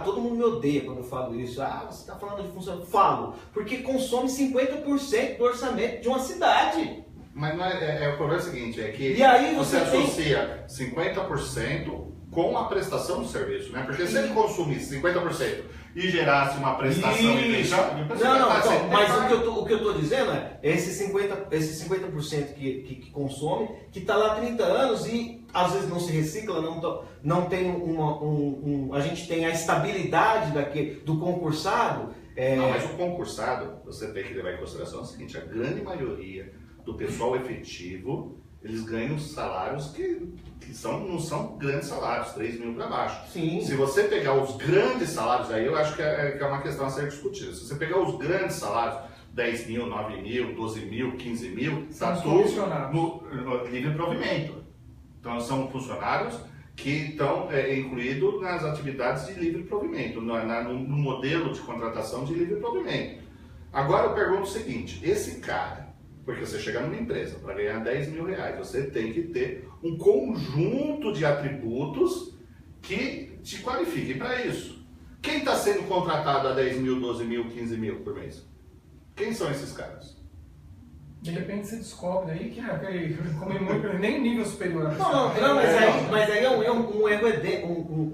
Todo mundo me odeia quando eu falo isso. Você está falando de funcionalismo? Falo, porque consome 50% do orçamento de uma cidade. Mas não o problema é o seguinte, é que e aí você associa 50% com a prestação do serviço, né? Porque se ele consumisse 50% e gerasse uma prestação mas o que eu estou dizendo é esse 50% que consome, que está lá há 30 anos e às vezes não se recicla, não tem a gente tem a estabilidade do concursado. Não, mas o concursado, você tem que levar em consideração o seguinte, a grande maioria do pessoal efetivo, eles ganham salários que não são grandes salários, 3 mil para baixo. Sim. Se você pegar os grandes salários, aí eu acho que é uma questão a ser discutida. Se você pegar os grandes salários, 10 mil, 9 mil, 12 mil, 15 mil, está tudo no livre provimento. Então são funcionários que estão incluídos nas atividades de livre provimento, no modelo de contratação de livre provimento. Agora eu pergunto o seguinte, esse cara, porque você chega numa empresa para ganhar 10 mil reais, você tem que ter um conjunto de atributos que te qualifiquem para isso. Quem está sendo contratado a 10 mil, 12 mil, 15 mil por mês? Quem são esses caras? De repente você descobre aí que come muito, nem nível superior. Mas aí é um erro,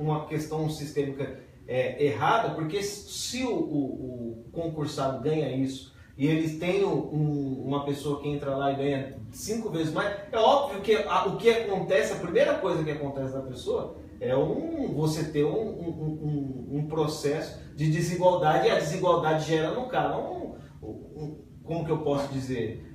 uma questão sistêmica errada, porque se o concursado ganha isso, e eles têm uma pessoa que entra lá e ganha 5 vezes mais, é óbvio que o que acontece, a primeira coisa que acontece da pessoa é você ter um processo de desigualdade, e a desigualdade gera no cara como que eu posso dizer?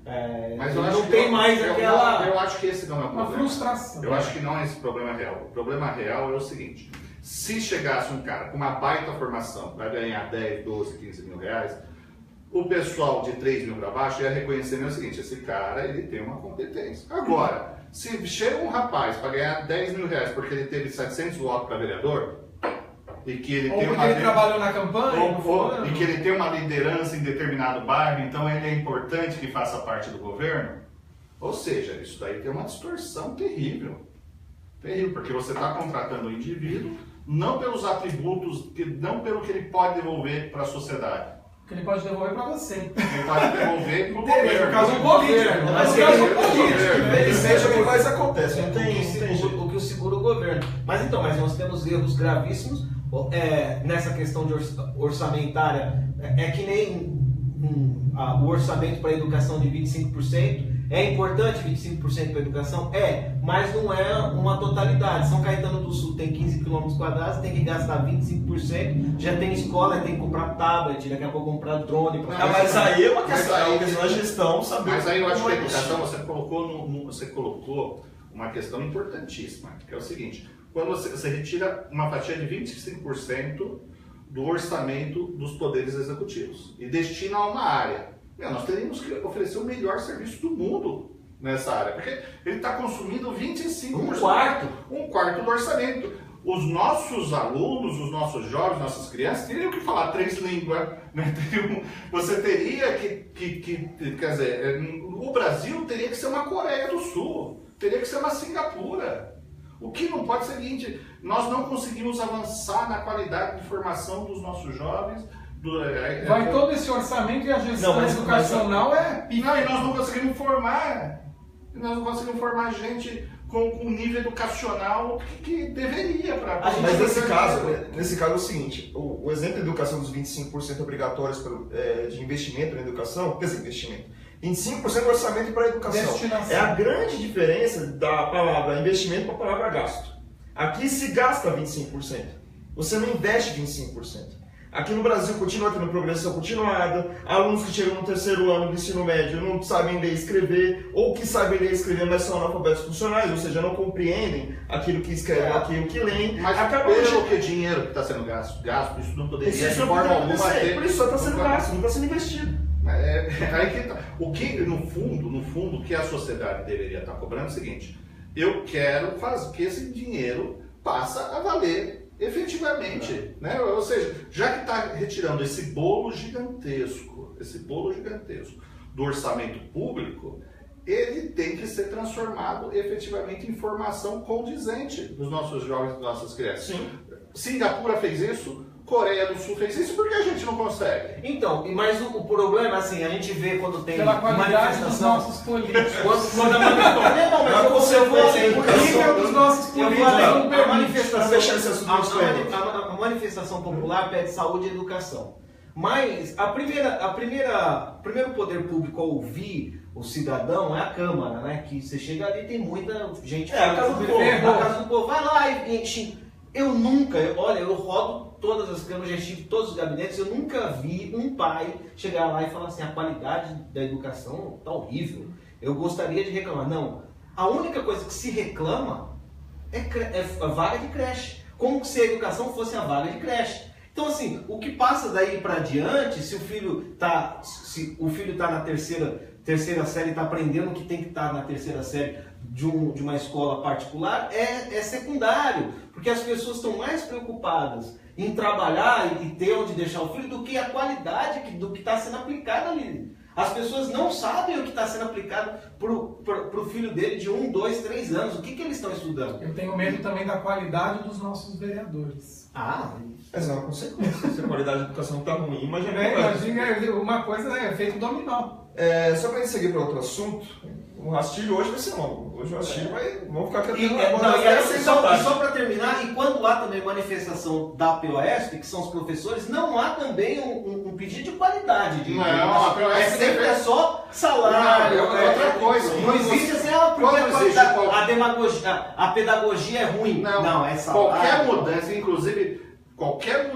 Mas não tem mais aquela... Eu acho que esse não é o problema. Uma frustração. Eu acho que não é esse o problema real. O problema real é o seguinte, se chegasse um cara com uma baita formação para ganhar 10, 12, 15 mil reais, o pessoal de 3 mil para baixo ia reconhecer o seguinte, esse cara ele tem uma competência. Agora, se chega um rapaz para ganhar 10 mil reais porque ele teve 700 votos para vereador, e que ele ou tem porque uma ele trabalhou na campanha, e que ele tem uma liderança em determinado bairro, então ele é importante que faça parte do governo. Ou seja, isso daí tem uma distorção terrível. Terrível, porque você está contratando o indivíduo não pelos atributos, não pelo que ele pode devolver para a sociedade. que ele pode devolver para você. Ele pode devolver para o governo. No caso político. No caso político. Infelizmente, o que mais acontece? Não tem jeito. O que o segura o governo. Mas nós temos erros gravíssimos nessa questão de orçamentária. É que nem o orçamento para a educação de 25%. É importante 25% para a educação? Mas não é uma totalidade. São Caetano do Sul tem 15 km², tem que gastar 25%, já tem escola, tem que comprar tablet, daqui a pouco comprar drone. Mas aí é uma questão da gestão, saber. Mas aí eu acho que a educação, você colocou uma questão importantíssima, que é o seguinte, quando você retira uma fatia de 25% do orçamento dos poderes executivos e destina a uma área, nós teríamos que oferecer o melhor serviço do mundo nessa área, porque ele está consumindo 25%. Um quarto do orçamento. Os nossos alunos, os nossos jovens, nossas crianças teriam que falar 3 línguas. Né? Você teria quer dizer, o Brasil teria que ser uma Coreia do Sul, teria que ser uma Singapura. O que não pode ser o seguinte, nós não conseguimos avançar na qualidade de formação dos nossos jovens. Vai todo esse orçamento e a gestão educacional e nós não conseguimos formar. Nós não conseguimos formar gente com nível educacional que deveria. Mas nesse caso é o seguinte, o exemplo da educação dos 25% obrigatórios de investimento na educação, quer dizer, investimento, 25% do orçamento para a educação. Destinação. É a grande diferença da palavra investimento para a palavra gasto. Aqui se gasta 25%, você não investe 25%. Aqui no Brasil continua tendo progressão continuada, alunos que chegam no 3º ano do ensino médio não sabem ler e escrever, ou que sabem ler e escrever, mas são analfabetos funcionais, ou seja, não compreendem aquilo que escrevem, aquilo que leem. Mas pelo que dinheiro que está sendo gasto, isso não poderia de forma alguma ter. Por isso só está sendo gasto, não está sendo investido. O que, no fundo, o que a sociedade deveria estar cobrando é o seguinte, eu quero fazer que esse dinheiro passe a valer efetivamente, né? Ou seja, já que está retirando esse bolo gigantesco do orçamento público, ele tem que ser transformado efetivamente em formação condizente dos nossos jovens e das nossas crianças. Sim. Singapura fez isso, Coreia do Sul fez isso, por que a gente não consegue? Então, mas o problema, assim, a gente vê quando tem pela qualidade dos nossos políticos. Quando a manifestação... Não, mas eu vou além. O dos nossos políticos. A manifestação popular pede saúde e educação. Mas o primeiro poder público a ouvir o cidadão é a Câmara, né? Que você chega ali e tem muita gente... a Casa do Povo. A Casa do Povo. Vai lá e enche... Eu rodo todas as câmaras, já estive em todos os gabinetes, eu nunca vi um pai chegar lá e falar assim, a qualidade da educação está horrível, eu gostaria de reclamar. Não, a única coisa que se reclama é a vaga de creche, como se a educação fosse a vaga de creche. Então assim, o que passa daí para adiante, se o filho está na terceira série, está aprendendo que tem que estar na terceira série de uma escola particular, é secundário, porque as pessoas estão mais preocupadas em trabalhar e ter onde deixar o filho do que a qualidade do que está sendo aplicado ali. As pessoas não sabem o que está sendo aplicado para o filho dele de 1, 2, 3 anos. O que eles estão estudando? Eu tenho medo também da qualidade dos nossos vereadores. Mas é uma consequência. Se a qualidade da educação está ruim, imagina uma coisa, é efeito dominó. Só para a gente seguir para outro assunto, o rastilho hoje vai ser longo. Hoje o rastilho vamos ficar cantando só para terminar, e quando há também manifestação da POSP, que são os professores, não há também um pedido de qualidade. A POSP sempre é só salário. Outra coisa. Não existe assim, a pedagogia é ruim. Não, é salário. Qualquer mudança, inclusive, qualquer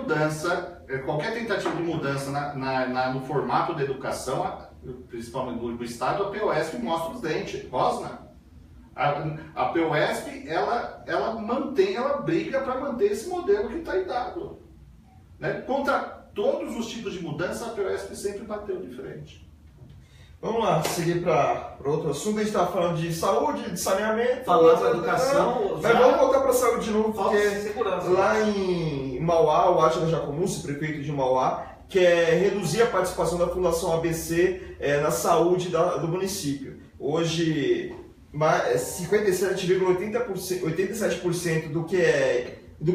tentativa de mudança no formato da educação, principalmente do Estado, a POSP mostra os dentes, rosna. A POSP, ela briga para manter esse modelo que está aí dado. Né? Contra todos os tipos de mudança, a Fiesp sempre bateu de frente. Vamos lá, seguir para outro assunto. A gente estava falando de saúde, de saneamento. Falando de educação. Mas vamos voltar para a saúde de novo, porque segurança. Lá em Mauá, o Átila Jacomussi, prefeito de Mauá, quer reduzir a participação da Fundação ABC na saúde do município. Hoje, 57,87% do que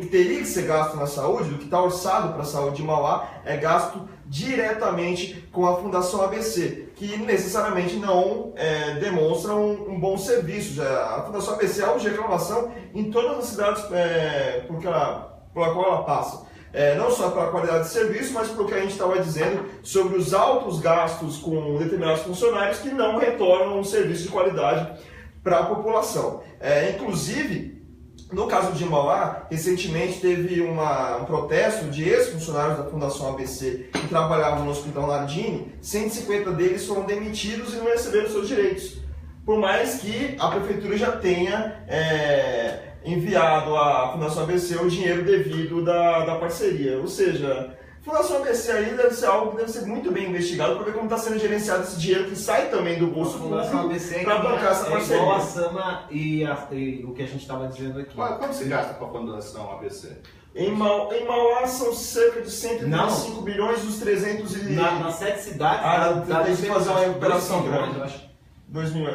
teria que ser gasto na saúde, do que está orçado para a saúde de Mauá, é gasto diretamente com a Fundação ABC, que necessariamente não demonstra um bom serviço. A Fundação ABC é alvo de reclamação em todas as cidades pela qual ela passa. Não só pela qualidade de serviço, mas pelo que a gente estava dizendo sobre os altos gastos com determinados funcionários que não retornam um serviço de qualidade para a população. Inclusive, no caso de Mauá, recentemente teve um protesto de ex-funcionários da Fundação ABC que trabalhavam no Hospital Nardini. 150 deles foram demitidos e não receberam seus direitos. Por mais que a Prefeitura já tenha enviado à Fundação ABC o dinheiro devido da parceria. Ou seja, a Fundação ABC aí deve ser algo que deve ser muito bem investigado para ver como está sendo gerenciado esse dinheiro que sai também do bolso público para bancar essa parceria. Igual a Sama e o que a gente estava dizendo aqui. Quanto se gasta com a Fundação ABC? Em Mauá são cerca de 125 bilhões dos 300 e... Nas 7 cidades... tem que fazer uma recuperação grande. Eu acho. 2 milhões.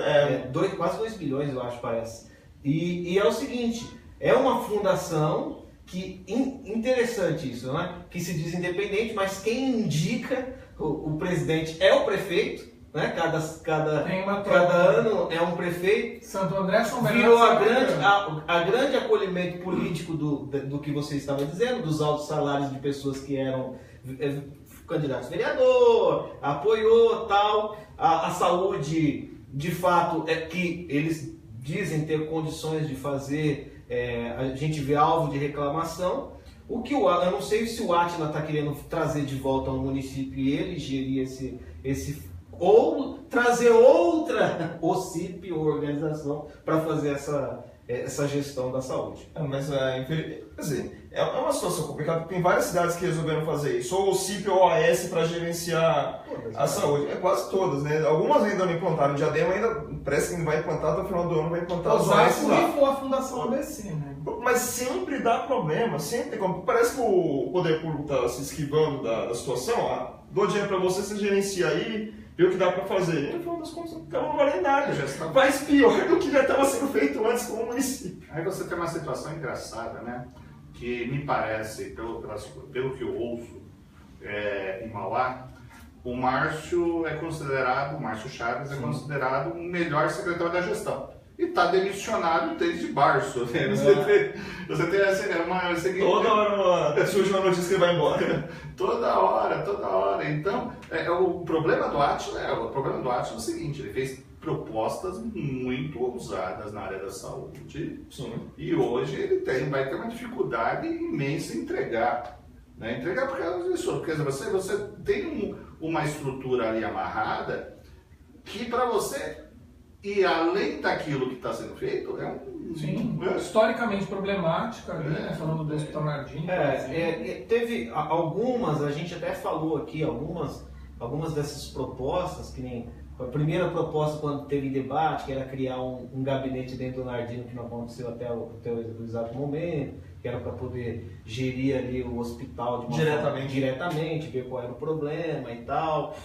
Quase 2 bilhões, eu acho, parece. E é o seguinte, é uma fundação que, interessante isso, né? Que se diz independente, mas quem indica o presidente é o prefeito, né? Cada ano é um prefeito. Santo André, São Bernardo, virou a grande acolhimento político do que você estava dizendo, dos altos salários de pessoas que eram candidatos a vereador, apoiou tal, a saúde, de fato, é que eles dizem ter condições de fazer, a gente vê alvo de reclamação. Eu não sei se o Átila está querendo trazer de volta ao município e ele gerir esse ou trazer outra OCIP ou organização para fazer essa gestão da saúde. Mas é uma situação complicada, porque tem várias cidades que resolveram fazer isso, ou OCIP ou OAS para gerenciar a saúde. Quase todas, né? Algumas ainda não implantaram. O Diadema ainda parece que vai implantar, até o final do ano vai implantar os OAS lá. Se for a Fundação ABC, né? Mas sempre dá problema, parece que o poder público está se esquivando da situação. Dou dinheiro para você gerencia aí, vê o que dá para fazer. E no final das contas não vale nada. Faz pior do que já estava sendo feito antes com o município. Aí você tem uma situação engraçada, né? Que me parece, pelo que eu ouço em Mauá, o Márcio Chaves é considerado o melhor secretário da gestão. E está demissionário desde março. Né? Você tem assim, toda hora surge uma notícia que ele vai embora. Toda hora. Então, o problema do Átila é o seguinte, ele fez propostas muito ousadas na área da saúde. Sim. E hoje ele vai ter uma dificuldade imensa em entregar. Né? Entregar por causa disso. Porque você tem uma estrutura ali amarrada que para você... E além daquilo que está sendo feito, historicamente problemática, falando do Hospital Nardini. Teve algumas, a gente até falou aqui, algumas dessas propostas, que nem a primeira proposta quando teve debate, que era criar um gabinete dentro do Nardini, que não aconteceu até o exato momento, que era para poder gerir ali o hospital diretamente, ver qual era o problema e tal.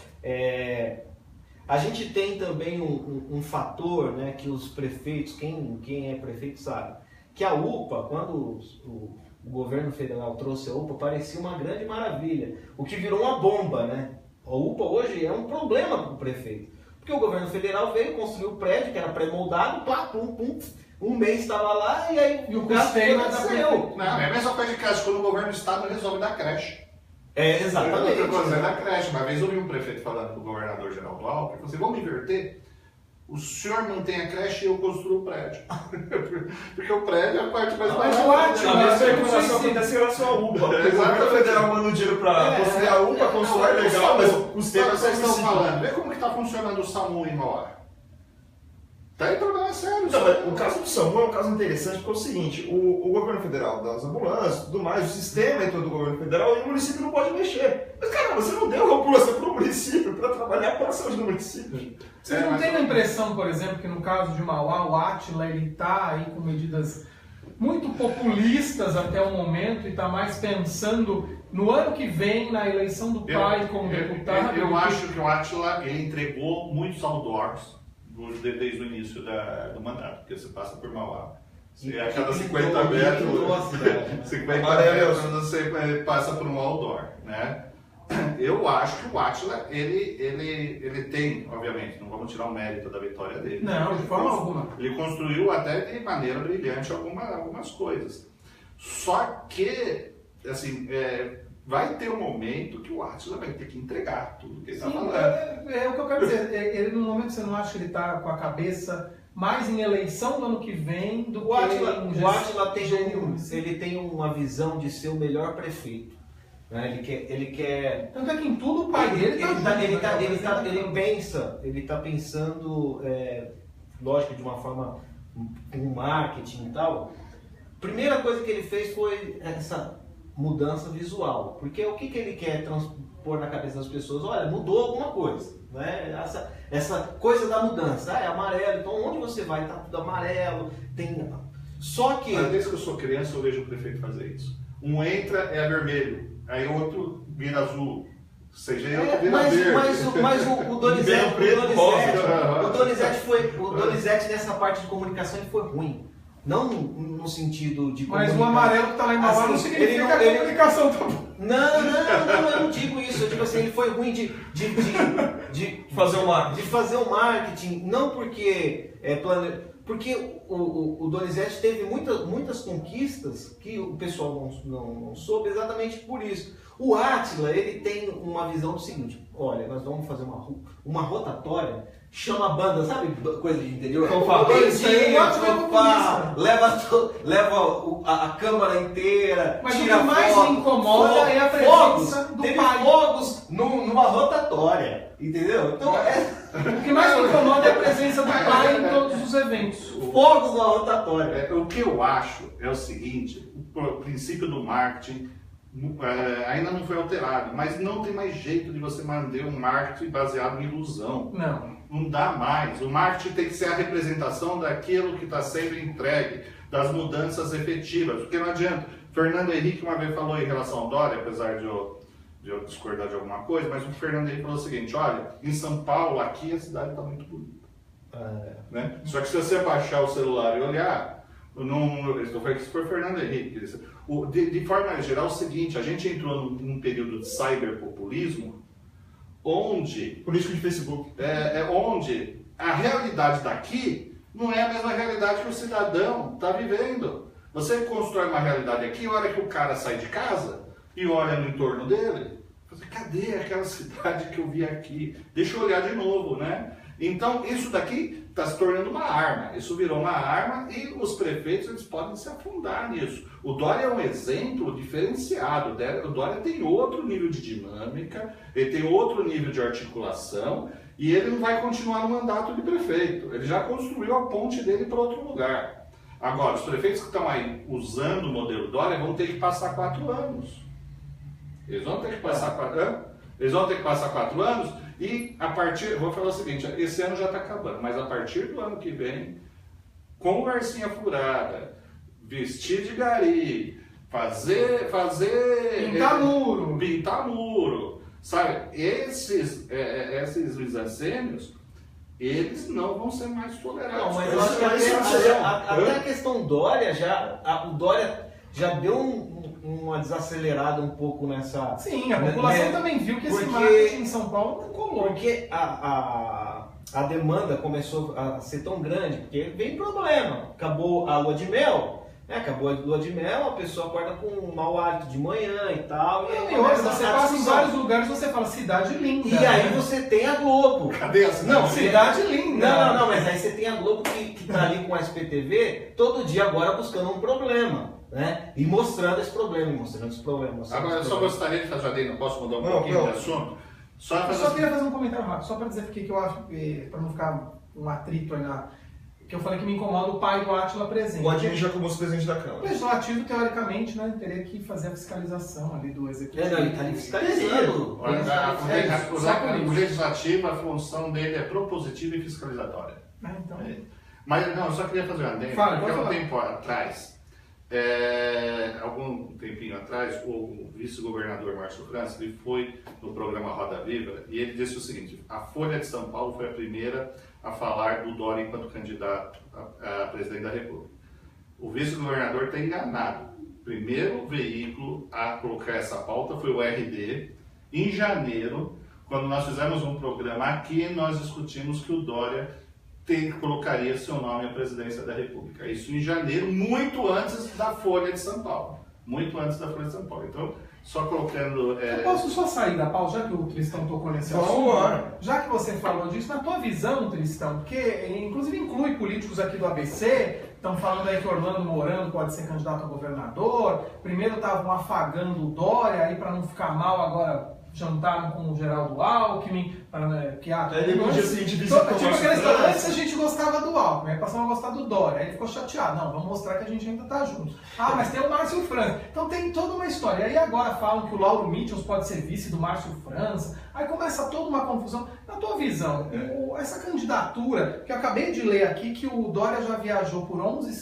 A gente tem também um fator, né, que os prefeitos, quem é prefeito sabe, que a UPA, quando o governo federal trouxe a UPA, parecia uma grande maravilha, o que virou uma bomba, né? A UPA hoje é um problema para o prefeito, porque o governo federal veio construir o prédio, que era pré-moldado, um mês estava lá e aí o custeio aconteceu. Não, é a mesma coisa de creche, quando o governo do estado resolve dar creche. Exatamente. Outra coisa é da creche. Uma vez eu ouvi um prefeito falando com o governador Geraldo Alckmin, ele falou assim, vamos inverter? O senhor mantém a creche e eu construo o prédio. Porque o prédio é a parte mais barata. A mesma recuperação acontece em relação à UPA. O governo federal manda o dinheiro para construir a UPA, constrói legal, mas o custeio vocês estão falando. Vê como que está funcionando o SAMU em Mauá. Tá aí problema sério. Não, mas o caso do SAMU é um caso interessante porque é o seguinte, o governo federal das ambulâncias e tudo mais, o sistema é todo do governo federal e o município não pode mexer. Mas caramba, você não deu recurso para o município para trabalhar para a saúde do município. Vocês não têm a impressão, por exemplo, que no caso de Mauá, o Átila está aí com medidas muito populistas até o momento e está mais pensando no ano que vem, na eleição do pai como deputado? Eu acho que o Átila ele entregou muitos outdoors desde o início do mandato, porque você passa por Mauá. A cada 50 metros, 50 metros você passa por um outdoor, né? Eu acho que o Átila, ele tem, obviamente, não vamos tirar o mérito da vitória dele. Não, de forma alguma. Ele construiu até de maneira brilhante algumas coisas. Só que, assim, vai ter um momento que o Átila vai ter que entregar tudo que ele está falando. É o que eu quero dizer. Ele, no momento, você não acha que ele está com a cabeça mais em eleição do ano que vem do que o Átila ele tem uma visão de ser o melhor prefeito. Né? Ele quer. Tanto é que em tudo o pai dele ele está pensando, lógico, de uma forma com marketing e tal. Primeira coisa que ele fez foi essa mudança visual, porque o que ele quer transpor na cabeça das pessoas? Olha, mudou alguma coisa, né? Essa coisa da mudança, é amarelo, então onde você vai tá tudo amarelo, tem. Só que desde que eu sou criança eu vejo o prefeito fazer isso. Um entra é vermelho, aí outro vira azul. Seja mas o Donizete nessa parte de comunicação ele foi ruim. Não no sentido de comunicação. Mas o amarelo que está lá em Mauá não significa que a comunicação está boa. Não, eu não digo isso. Eu digo assim, ele foi ruim de fazer o marketing. Não porque porque o Donizete teve muitas conquistas que o pessoal não soube exatamente por isso. O Átila, ele tem uma visão do seguinte: olha, nós vamos fazer uma rotatória, chama a banda, sabe, coisa de interior? Leva a câmara inteira, mas tira o que mais me incomoda é a presença do pai. Fogos numa rotatória, entendeu? Então, o que mais me incomoda é a presença do pai em todos os eventos. Fogos numa rotatória. O que eu acho é o seguinte: o princípio do marketing ainda não foi alterado, mas não tem mais jeito de você manter um marketing baseado em ilusão. Não dá mais. O marketing tem que ser a representação daquilo que está sendo entregue, das mudanças efetivas. Porque não adianta. Fernando Henrique uma vez falou em relação ao Dória, apesar de eu discordar de alguma coisa, mas o Fernando Henrique falou o seguinte: olha, em São Paulo, aqui a cidade está muito bonita. Né? Só que se você baixar o celular e olhar, isso foi o Fernando Henrique. De forma geral, é o seguinte: a gente entrou num período de cyberpopulismo, onde político de Facebook, onde a realidade daqui não é a mesma realidade que o cidadão está vivendo. Você constrói uma realidade aqui, a hora que o cara sai de casa e olha no entorno dele, você, cadê aquela cidade que eu vi aqui? Deixa eu olhar de novo, né? Então, isso daqui está se tornando uma arma. Isso virou uma arma e os prefeitos eles podem se afundar nisso. O Dória é um exemplo diferenciado. O Dória tem outro nível de dinâmica, ele tem outro nível de articulação e ele não vai continuar no mandato de prefeito. Ele já construiu a ponte dele para outro lugar. Agora, os prefeitos que estão aí usando o modelo Dória vão ter que passar 4 anos. Eles vão ter que passar 4 anos. Eles vão ter que passar 4 anos e a partir, vou falar o seguinte, esse ano já está acabando, mas a partir do ano que vem, com conversinha furada, vestir de gari, fazer pintar muro, sabe? Esses misancênios, eles não vão ser mais tolerados. Não, mas eu acho que até a questão Dória, o Dória já deu uma desacelerada um pouco nessa... Sim, a população também viu que esse marketing em São Paulo não colou. Porque a demanda começou a ser tão grande, porque vem problema. Acabou a lua de mel, acabou a lua de mel, a pessoa acorda com um mau hálito de manhã e tal. E hoje você passa em vários lugares e você fala, cidade linda. E aí você tem a Globo. Cadê a cidade? Não, cidade linda. Não, mas aí você tem a Globo que tá ali com a SPTV, todo dia agora buscando um problema. Né? E mostrando esse problema, Agora, eu só gostaria de fazer, não posso mudar um pouquinho de assunto? Eu só queria fazer um comentário rápido, só para dizer porque que eu acho, para não ficar um atrito aí que eu falei que me incomoda o pai do Átila presente. O Ademir já como presidente da O Câmara. legislativo, teoricamente, né, teria que fazer a fiscalização ali do executivo. Não, ele está ali fiscalizando. O legislativo, a função dele é propositiva e fiscalizatória. Então... Mas não, eu só queria fazer uma adendo, porque há um tempo atrás, algum tempinho atrás, o vice-governador Márcio França, ele foi no programa Roda Viva e ele disse o seguinte: a Folha de São Paulo foi a primeira a falar do Dória enquanto candidato a presidente da República. O vice-governador está enganado. O primeiro veículo a colocar essa pauta foi o RD, em janeiro, quando nós fizemos um programa aqui, nós discutimos que o Dória colocaria seu nome à presidência da República. Isso em janeiro, muito antes da Folha de São Paulo. Muito antes da Folha de São Paulo. Então, só colocando... Eu posso só sair da pauta, já que o Tristão tocou nesse assunto? Já que você falou disso, na tua visão, Tristão, porque inclusive inclui políticos aqui do ABC, estão falando aí que Orlando Mourão pode ser candidato a governador, primeiro estavam afagando o Dória, aí para não ficar mal agora... jantaram com o Geraldo Alckmin, que antes a gente gostava do Alckmin, aí passamos a gostar do Dória, aí ele ficou chateado, não, vamos mostrar que a gente ainda está junto. Ah, mas tem o Márcio França, então tem toda uma história, e aí agora falam que o Lauro Mitchell pode ser vice do Márcio França, aí começa toda uma confusão. Na tua visão, essa candidatura, que eu acabei de ler aqui, que o Dória já viajou por 11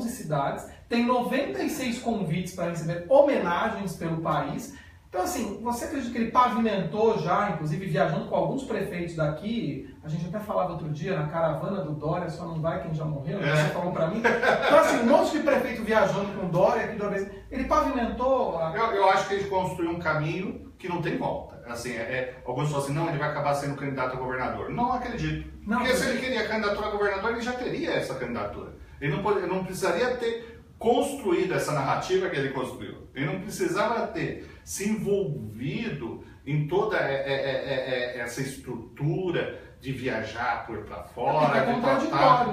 cidades, tem 96 convites para receber homenagens pelo país. Então, assim, você acredita que ele pavimentou já, inclusive viajando com alguns prefeitos daqui? A gente até falava outro dia na caravana do Dória, só não vai quem já morreu, você falou pra mim. Então, assim, um monte de prefeito viajando com o Dória aqui do ABC. Ele pavimentou... Eu acho que ele construiu um caminho que não tem volta. Assim, alguns falam assim, não, ele vai acabar sendo candidato a governador. Não acredito. Porque se ele queria candidatura a governador, ele já teria essa candidatura. Ele não precisaria ter construído essa narrativa que ele construiu. Ele não precisava ter se envolvido em toda essa estrutura de viajar por para fora,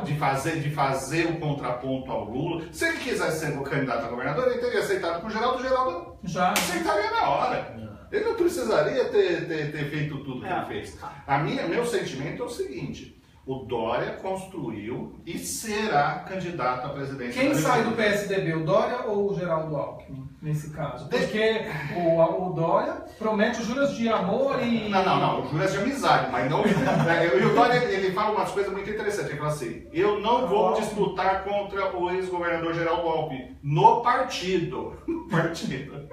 de fazer o contraponto ao Lula. Se ele quisesse ser o candidato a governador, ele teria aceitado com o Geraldo já aceitaria na hora. Ele não precisaria ter feito tudo que ele fez. Meu sentimento é o seguinte: o Dória construiu e será candidato à presidência. Quem sai do PSDB, o Dória ou o Geraldo Alckmin, nesse caso? Porque o Dória promete juras de amor e... Não, juras de amizade, mas não... E o Dória, ele fala umas coisas muito interessantes. Ele fala assim, eu não vou disputar contra o ex-governador Geraldo Alckmin no partido. No partido.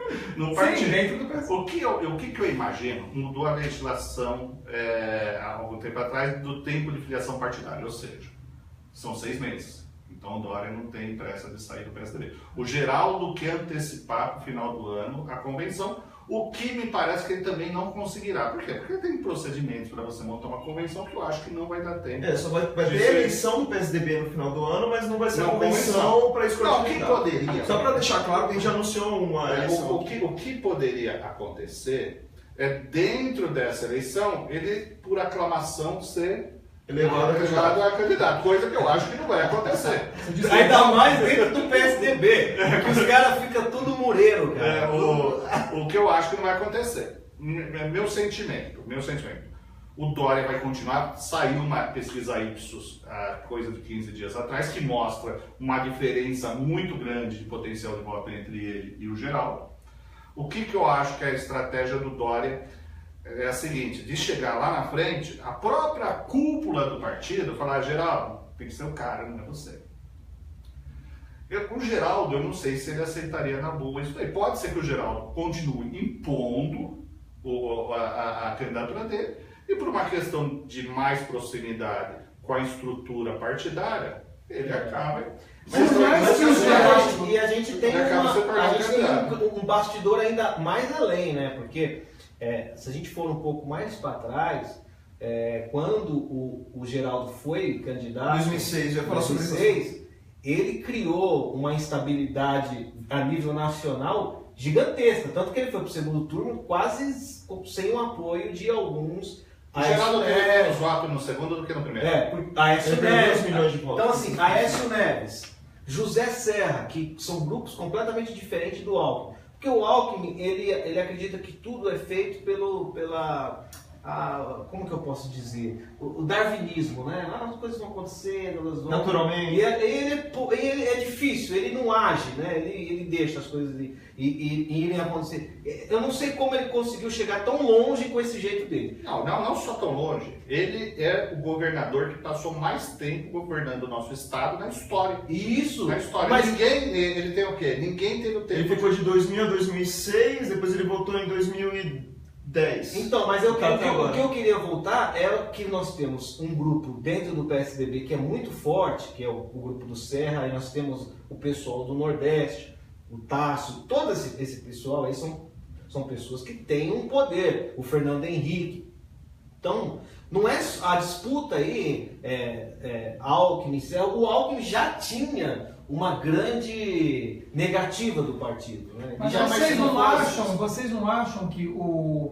Sim, dentro do PSD. O que eu imagino, mudou a legislação há algum tempo atrás do tempo de filiação partidária, ou seja, são 6 meses. Então o Dória não tem pressa de sair do PSDB. O Geraldo quer antecipar para o final do ano a convenção, o que me parece que ele também não conseguirá. Por quê? Porque tem procedimentos para você montar uma convenção que eu acho que não vai dar tempo. Só vai ter eleição do PSDB no final do ano, mas não vai ser uma convenção para escolher. Não, o que poderia? Só para deixar claro que a gente já anunciou uma eleição. O que poderia acontecer é, dentro dessa eleição, ele, por aclamação, ser elevado a candidato, coisa que eu acho que não vai acontecer. Ainda mais dentro do PSDB, que os caras ficam tudo mureiro, cara. O que eu acho que não vai acontecer. Meu sentimento. O Dória vai continuar. Saiu uma pesquisa Ipsos, coisa de 15 dias atrás, que mostra uma diferença muito grande de potencial de voto entre ele e o Geraldo. O que eu acho que é a estratégia do Dória é a seguinte: de chegar lá na frente, a própria cúpula do partido falar, Geraldo, tem que ser o cara, não é você. O Geraldo, eu não sei se ele aceitaria na boa isso daí. Pode ser que o Geraldo continue impondo a candidatura dele, e por uma questão de mais proximidade com a estrutura partidária, ele acaba... E a gente tem um bastidor ainda mais além, né? Porque se a gente for um pouco mais para trás, quando o Geraldo foi candidato em 2006, ele criou uma instabilidade a nível nacional gigantesca, tanto que ele foi para o segundo turno quase sem o apoio de alguns. O Geraldo teve menos votos no segundo do que no primeiro. Aécio Neves. Milhões de votos. Então, assim, Aécio Neves, José Serra, que são grupos completamente diferentes do Alckmin. Porque o Alckmin, ele acredita que tudo é feito como que eu posso dizer? O darwinismo, né? As coisas vão acontecendo, elas vão... Naturalmente. E ele é difícil, ele não age, né? Ele deixa as coisas irem acontecer. Eu não sei como ele conseguiu chegar tão longe com esse jeito dele. Não só tão longe. Ele é o governador que passou mais tempo governando o nosso estado na história. Isso! Na história. Mas ele tem o quê? Ninguém teve o tempo. Ele ficou de 2000 a 2006, depois ele voltou em 2010. Então, mas o que eu queria voltar é que nós temos um grupo dentro do PSDB que é muito forte, que é o grupo do Serra, aí nós temos o pessoal do Nordeste, o Tássio, todo esse pessoal aí são pessoas que têm um poder, o Fernando Henrique. Então, não é a disputa aí, Alckmin, o Alckmin já tinha uma grande negativa do partido, né? Mas vocês não acham que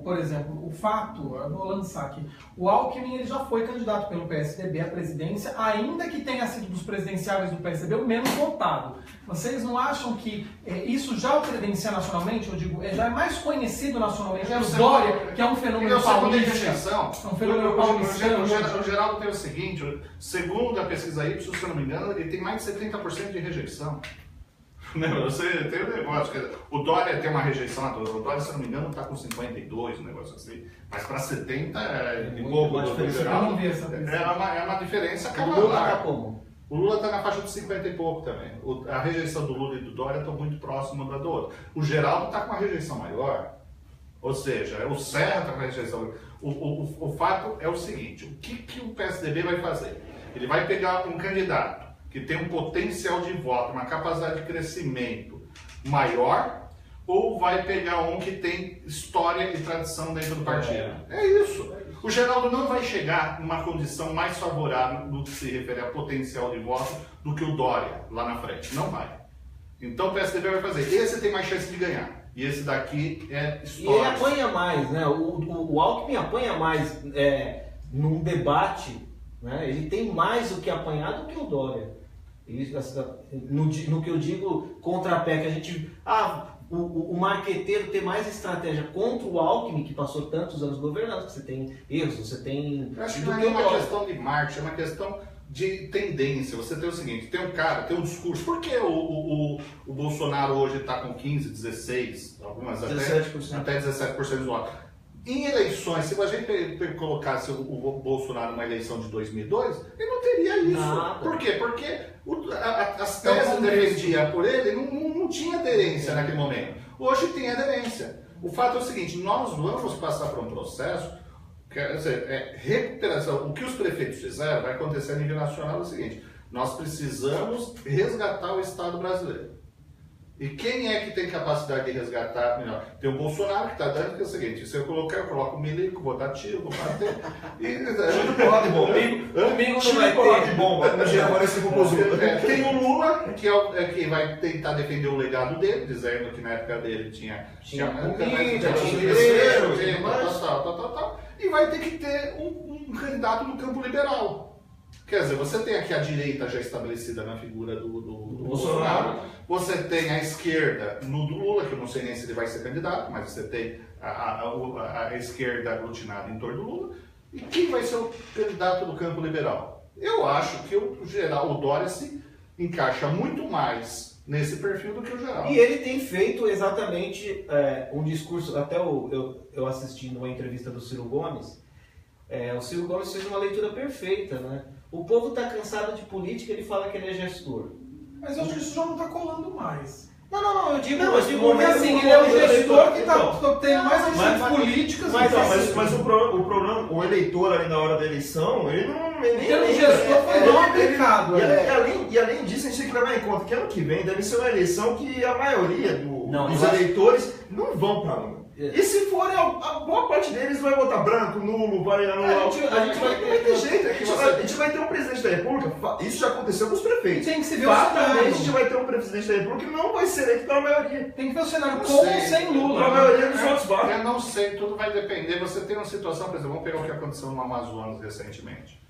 por exemplo, o fato, eu vou lançar aqui, o Alckmin ele já foi candidato pelo PSDB à presidência, ainda que tenha sido dos presidenciáveis do PSDB o menos votado. Vocês não acham que isso já o credencia nacionalmente? Eu digo, já é mais conhecido nacionalmente que o Dória, que é um fenômeno paulista. É um fenômeno paulista. O Geraldo tem o seguinte, segundo a pesquisa Y, se eu não me engano, ele tem mais de 70% de rejeição. Você tem um negócio, o Dória tem uma rejeição, o Dória, se eu não me engano, está com 52, um negócio assim, mas para 70 e pouco do Geraldo, é uma diferença cavalar. O Lula está como? O Lula está na faixa de 50 e pouco também. A rejeição do Lula e do Dória estão muito próximas uma da outra. O Geraldo está com uma rejeição maior, ou seja, o Serra está com uma rejeição maior. O fato é o seguinte, o que o PSDB vai fazer? Ele vai pegar um candidato que tem um potencial de voto, uma capacidade de crescimento maior, ou vai pegar um que tem história e tradição dentro do partido? É isso. O Geraldo não vai chegar numa condição mais favorável no que se refere a potencial de voto do que o Dória lá na frente. Não vai. Então o PSDB vai fazer. Esse tem mais chance de ganhar. E esse daqui é história. E ele apanha mais, né? O Alckmin apanha mais num debate, né? Ele tem mais o que apanhar do que o Dória. No que eu digo contra a PEC, a gente... o marqueteiro tem mais estratégia contra o Alckmin, que passou tantos anos governando, que você tem erros, você tem... Eu acho que não é uma questão de marketing, é uma questão de tendência. Você tem o seguinte, tem um cara, tem um discurso. Por que o Bolsonaro hoje está com 15, 16, algumas 17%. até 17% do voto? Em eleições, se a gente colocasse o Bolsonaro numa eleição de 2002, ele não teria isso. Nada. Por quê? Porque as teses defendidas por ele não tinha aderência naquele momento. Hoje tem aderência. O fato é o seguinte, nós vamos passar por um processo, quer dizer, recuperação. O que os prefeitos fizeram vai acontecer a nível nacional é o seguinte, nós precisamos resgatar o Estado brasileiro. E quem é que tem capacidade de resgatar melhor? Tem o Bolsonaro que está dando, que é o seguinte, se eu coloco o milico, vou dar tiro, vou bater. Tiro porra de bomba. Comigo não Tiro vai porra ter. de bomba. Tem o Lula, que vai tentar defender o legado dele, dizendo que na época dele tinha comida, tal. E vai ter que ter um candidato no campo liberal. Quer dizer, você tem aqui a direita já estabelecida na figura do Bolsonaro, você tem a esquerda no do Lula, que eu não sei nem se ele vai ser candidato, mas você tem a esquerda aglutinada em torno do Lula, e quem vai ser o candidato do campo liberal? Eu acho que o Dória se encaixa muito mais nesse perfil do que o Geraldo. E ele tem feito exatamente um discurso, até eu assisti numa entrevista do Ciro Gomes, o Ciro Gomes fez uma leitura perfeita, né? O povo está cansado de política, ele fala que ele é gestor. Mas eu acho que isso já não está colando mais. Não, eu digo porque assim, ele é um gestor que está tendo mais ações políticas. Mas o eleitor ali na hora da eleição, ele não... O gestor foi não aplicado. E além disso, a gente tem que levar em conta que ano que vem deve ser uma eleição que a maioria dos eleitores não vão para Lula. E se for, a boa parte deles vai votar branco, nulo, vai anular. A gente vai ter jeito. A gente vai ter um presidente da República, isso já aconteceu com os prefeitos. Tem que se ver o cenário. A gente vai ter um presidente da República que não vai ser eleito pela maioria. Tem que ver o cenário com ou sem Lula. Pela maioria dos votos válidos. Eu não sei, tudo vai depender. Você tem uma situação, por exemplo, vamos pegar o que aconteceu no Amazonas recentemente.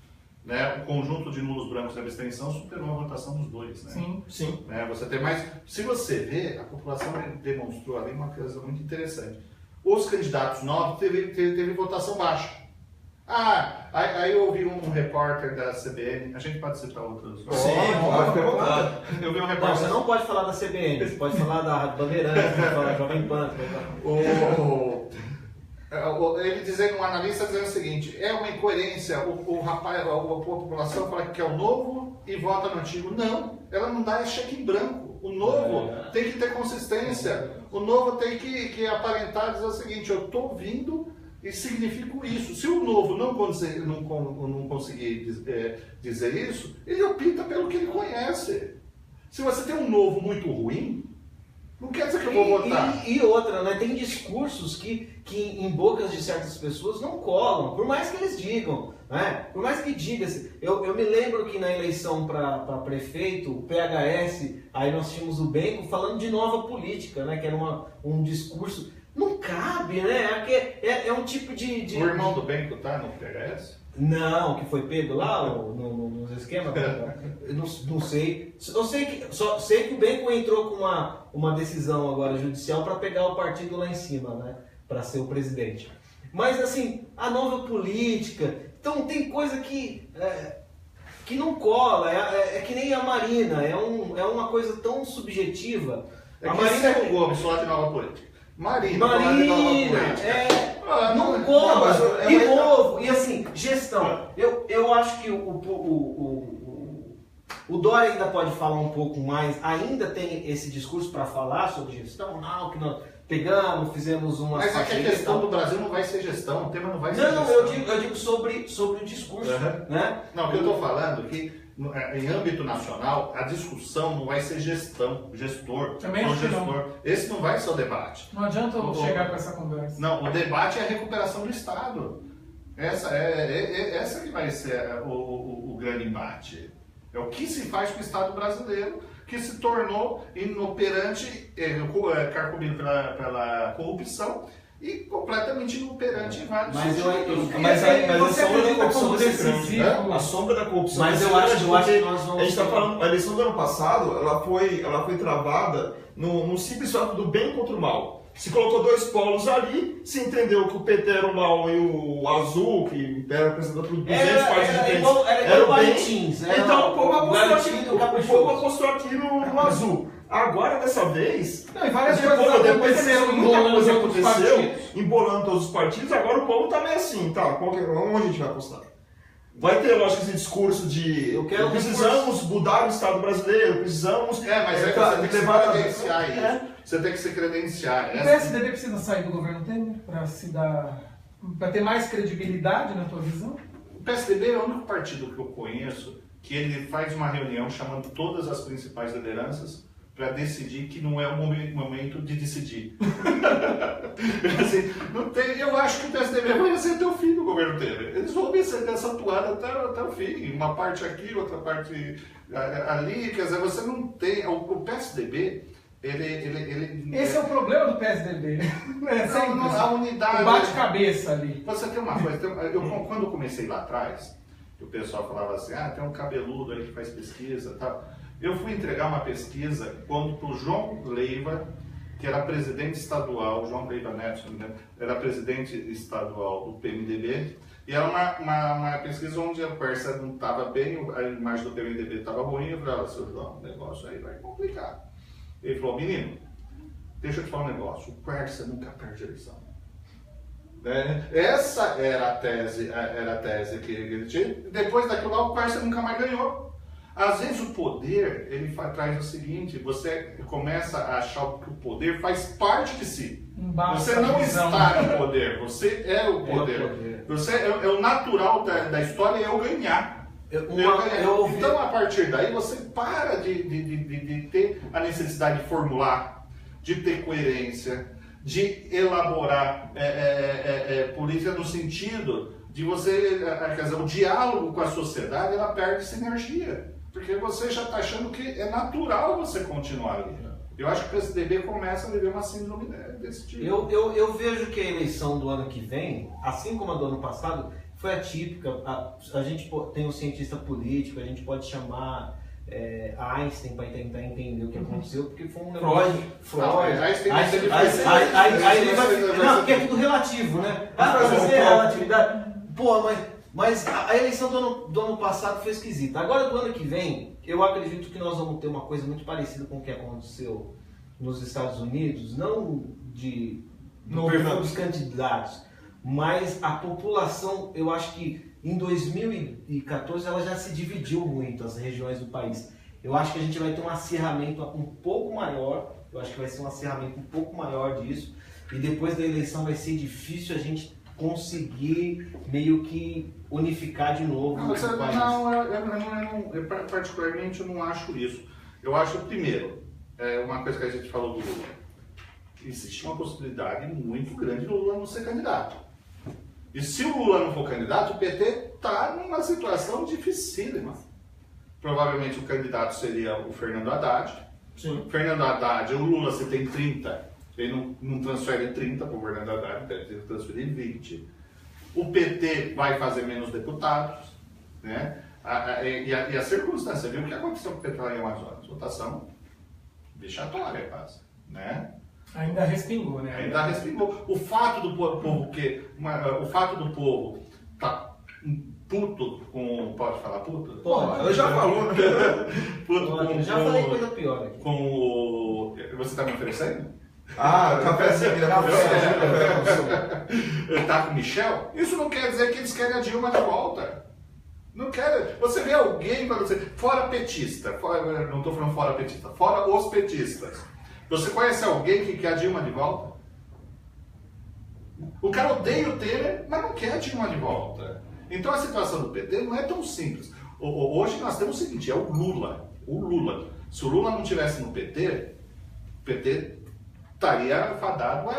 Né? O conjunto de nulos brancos de abstenção superou a votação dos dois. Né? Sim. Né? Você tem mais. Se você vê, a população demonstrou ali uma coisa muito interessante. Os candidatos novos teve votação baixa. Aí eu ouvi um repórter da CBN, a gente pode citar outros. Sim, pode. Eu vi um Não, repórter. você não pode falar da CBN, você pode falar da Rádio Bandeirantes, pode falar da Jovem Pan. Ele dizendo, um analista dizendo o seguinte, é uma incoerência, o rapaz, a população fala que quer o novo e vota no antigo. Não, ela não dá cheque em branco. O novo tem que ter consistência, o novo tem que aparentar dizer o seguinte, eu estou vindo e significo isso. Se o novo não conseguir dizer isso, ele opta pelo que ele conhece. Se você tem um novo muito ruim, não quer dizer que eu vou votar. E outra, né? Tem discursos que em bocas de certas pessoas não colam, por mais que eles digam, né? Por mais que diga-se. Eu me lembro que na eleição para prefeito, o PHS, aí nós tínhamos o Benco falando de nova política, né? Que era um discurso. Não cabe, né? É um tipo de... O irmão do Benco tá no PHS? Não, que foi pego lá nos esquemas? Eu não sei. Eu só sei que o Benco entrou com uma decisão agora judicial para pegar o partido lá em cima, né? Para ser o presidente. Mas assim, a nova política. Então tem coisa que não cola. É que nem a Marina. É uma coisa tão subjetiva. A Marina o Gomes só de nova política. Marina não cola. De novo, e assim, gestão. Eu acho que o Dória ainda pode falar um pouco mais, ainda tem esse discurso para falar sobre gestão, não, que nós pegamos, fizemos uma... Mas é que a questão do Brasil não vai ser gestão, o tema não vai ser gestão. Não, eu digo sobre o discurso, né? Não, o que eu estou falando é que em âmbito nacional, a discussão não vai ser gestor. Também acho que não. Esse não vai ser o debate. Não adianta chegar com essa conversa. Não, o debate é a recuperação do Estado. Essa que vai ser o grande embate. É o que se faz com o Estado brasileiro, que se tornou inoperante, carcomido pela corrupção, e completamente inoperante em vários sentidos. Mas a sombra da corrupção vai ser grande. A sombra da corrupção vai ser grande, porque a gente está falando, a eleição do ano passado, ela foi travada no simples fato do bem contra o mal. Se colocou dois polos ali, se entendeu que o PT era o mal e o azul, que era representado por 200 partidos diferentes, era o bem. Então o povo apostou aqui no azul. Agora, dessa vez, não, e várias coisas aconteceram, embolando todos os partidos, agora o povo está meio assim, tá? Onde a gente vai apostar? Vai ter, lógico, esse discurso de precisamos mudar o Estado brasileiro, precisamos... mas você tem que se credenciar isso. Você tem que se credenciar. O PSDB precisa sair do governo Temer para ter mais credibilidade na tua visão? O PSDB é o único partido que eu conheço que ele faz uma reunião chamando todas as principais lideranças para decidir que não é o momento de decidir. Assim, não tem, eu acho que o PSDB vai ser até o fim do governo Temer. Eles vão vencer dessa atuada até o fim. Uma parte aqui, outra parte ali. Quer dizer, você não tem... O PSDB... Esse é o problema do PSDB. A unidade... O bate-cabeça ali. Você tem uma coisa... Quando eu comecei lá atrás, o pessoal falava assim, tem um cabeludo aí que faz pesquisa e tal... Eu fui entregar uma pesquisa quando para o João Leiva, que era presidente estadual, João Leiva Neto, era presidente estadual do PMDB, e era uma pesquisa onde a Pérsia não estava bem, a imagem do PMDB estava ruim, eu falei, seu João, o negócio aí vai complicar. Ele falou, menino, deixa eu te falar um negócio, o Pérsia nunca perde eleição. Essa era a tese que ele tinha, depois daquilo lá o Pérsia nunca mais ganhou. Às vezes o poder, ele traz o seguinte, você começa a achar que o poder faz parte de si. Você não está no poder, você é o poder. Você é o natural da história, é o ganhar. Então, a partir daí, você para de ter a necessidade de formular, de ter coerência, de elaborar política no sentido de você, quer dizer, o diálogo com a sociedade, ela perde sinergia. Porque você já está achando que é natural você continuar ali. Eu acho que o PSDB começa a viver uma síndrome desse tipo. Eu vejo que a eleição do ano que vem, assim como a do ano passado, foi atípica. A gente tem um cientista político, a gente pode chamar Einstein para tentar entender o que aconteceu, porque foi um negócio... Freud. Aí ele vai... Não, porque é tudo relativo, né? Fazer relatividade... Pô, mas a eleição do ano passado foi esquisita. Agora, do ano que vem, eu acredito que nós vamos ter uma coisa muito parecida com o que aconteceu nos Estados Unidos, não do perfil dos candidatos, mas a população, eu acho que em 2014 ela já se dividiu muito, as regiões do país. Eu acho que a gente vai ter um acirramento um pouco maior, disso, e depois da eleição vai ser difícil a gente conseguir meio que unificar de novo o país. Eu particularmente eu não acho isso. Eu acho, primeiro, uma coisa que a gente falou do Lula. Existe uma possibilidade muito grande do Lula não ser candidato. E se o Lula não for candidato, o PT está numa situação dificílima. Provavelmente o candidato seria o Fernando Haddad. Sim. Fernando Haddad, o Lula se tem 30, ele não transfere 30 para o Fernando Haddad, deve transferir 20. O PT vai fazer menos deputados, né? E a circunstância, viu o que aconteceu com o PT lá em Amazonas? Votação vexatória, quase, né? Ainda respingou, né? Ainda respingou. O fato do povo tá puto com... Pode falar puto? Pode. Ela já falou, né? Puto já falei coisa pior aqui. Com o... Você tá me oferecendo? Cafézinho aqui da Ele tá com o Michel? Isso não quer dizer que eles querem a Dilma de volta. Não querem. Você vê alguém para você... Fora petista. Não estou falando fora petista. Fora os petistas. Você conhece alguém que quer a Dilma de volta? O cara odeia o Temer, mas não quer a Dilma de volta. Então a situação do PT não é tão simples. Hoje nós temos o seguinte, é o Lula. Se o Lula não estivesse no PT, o PT estaria fadado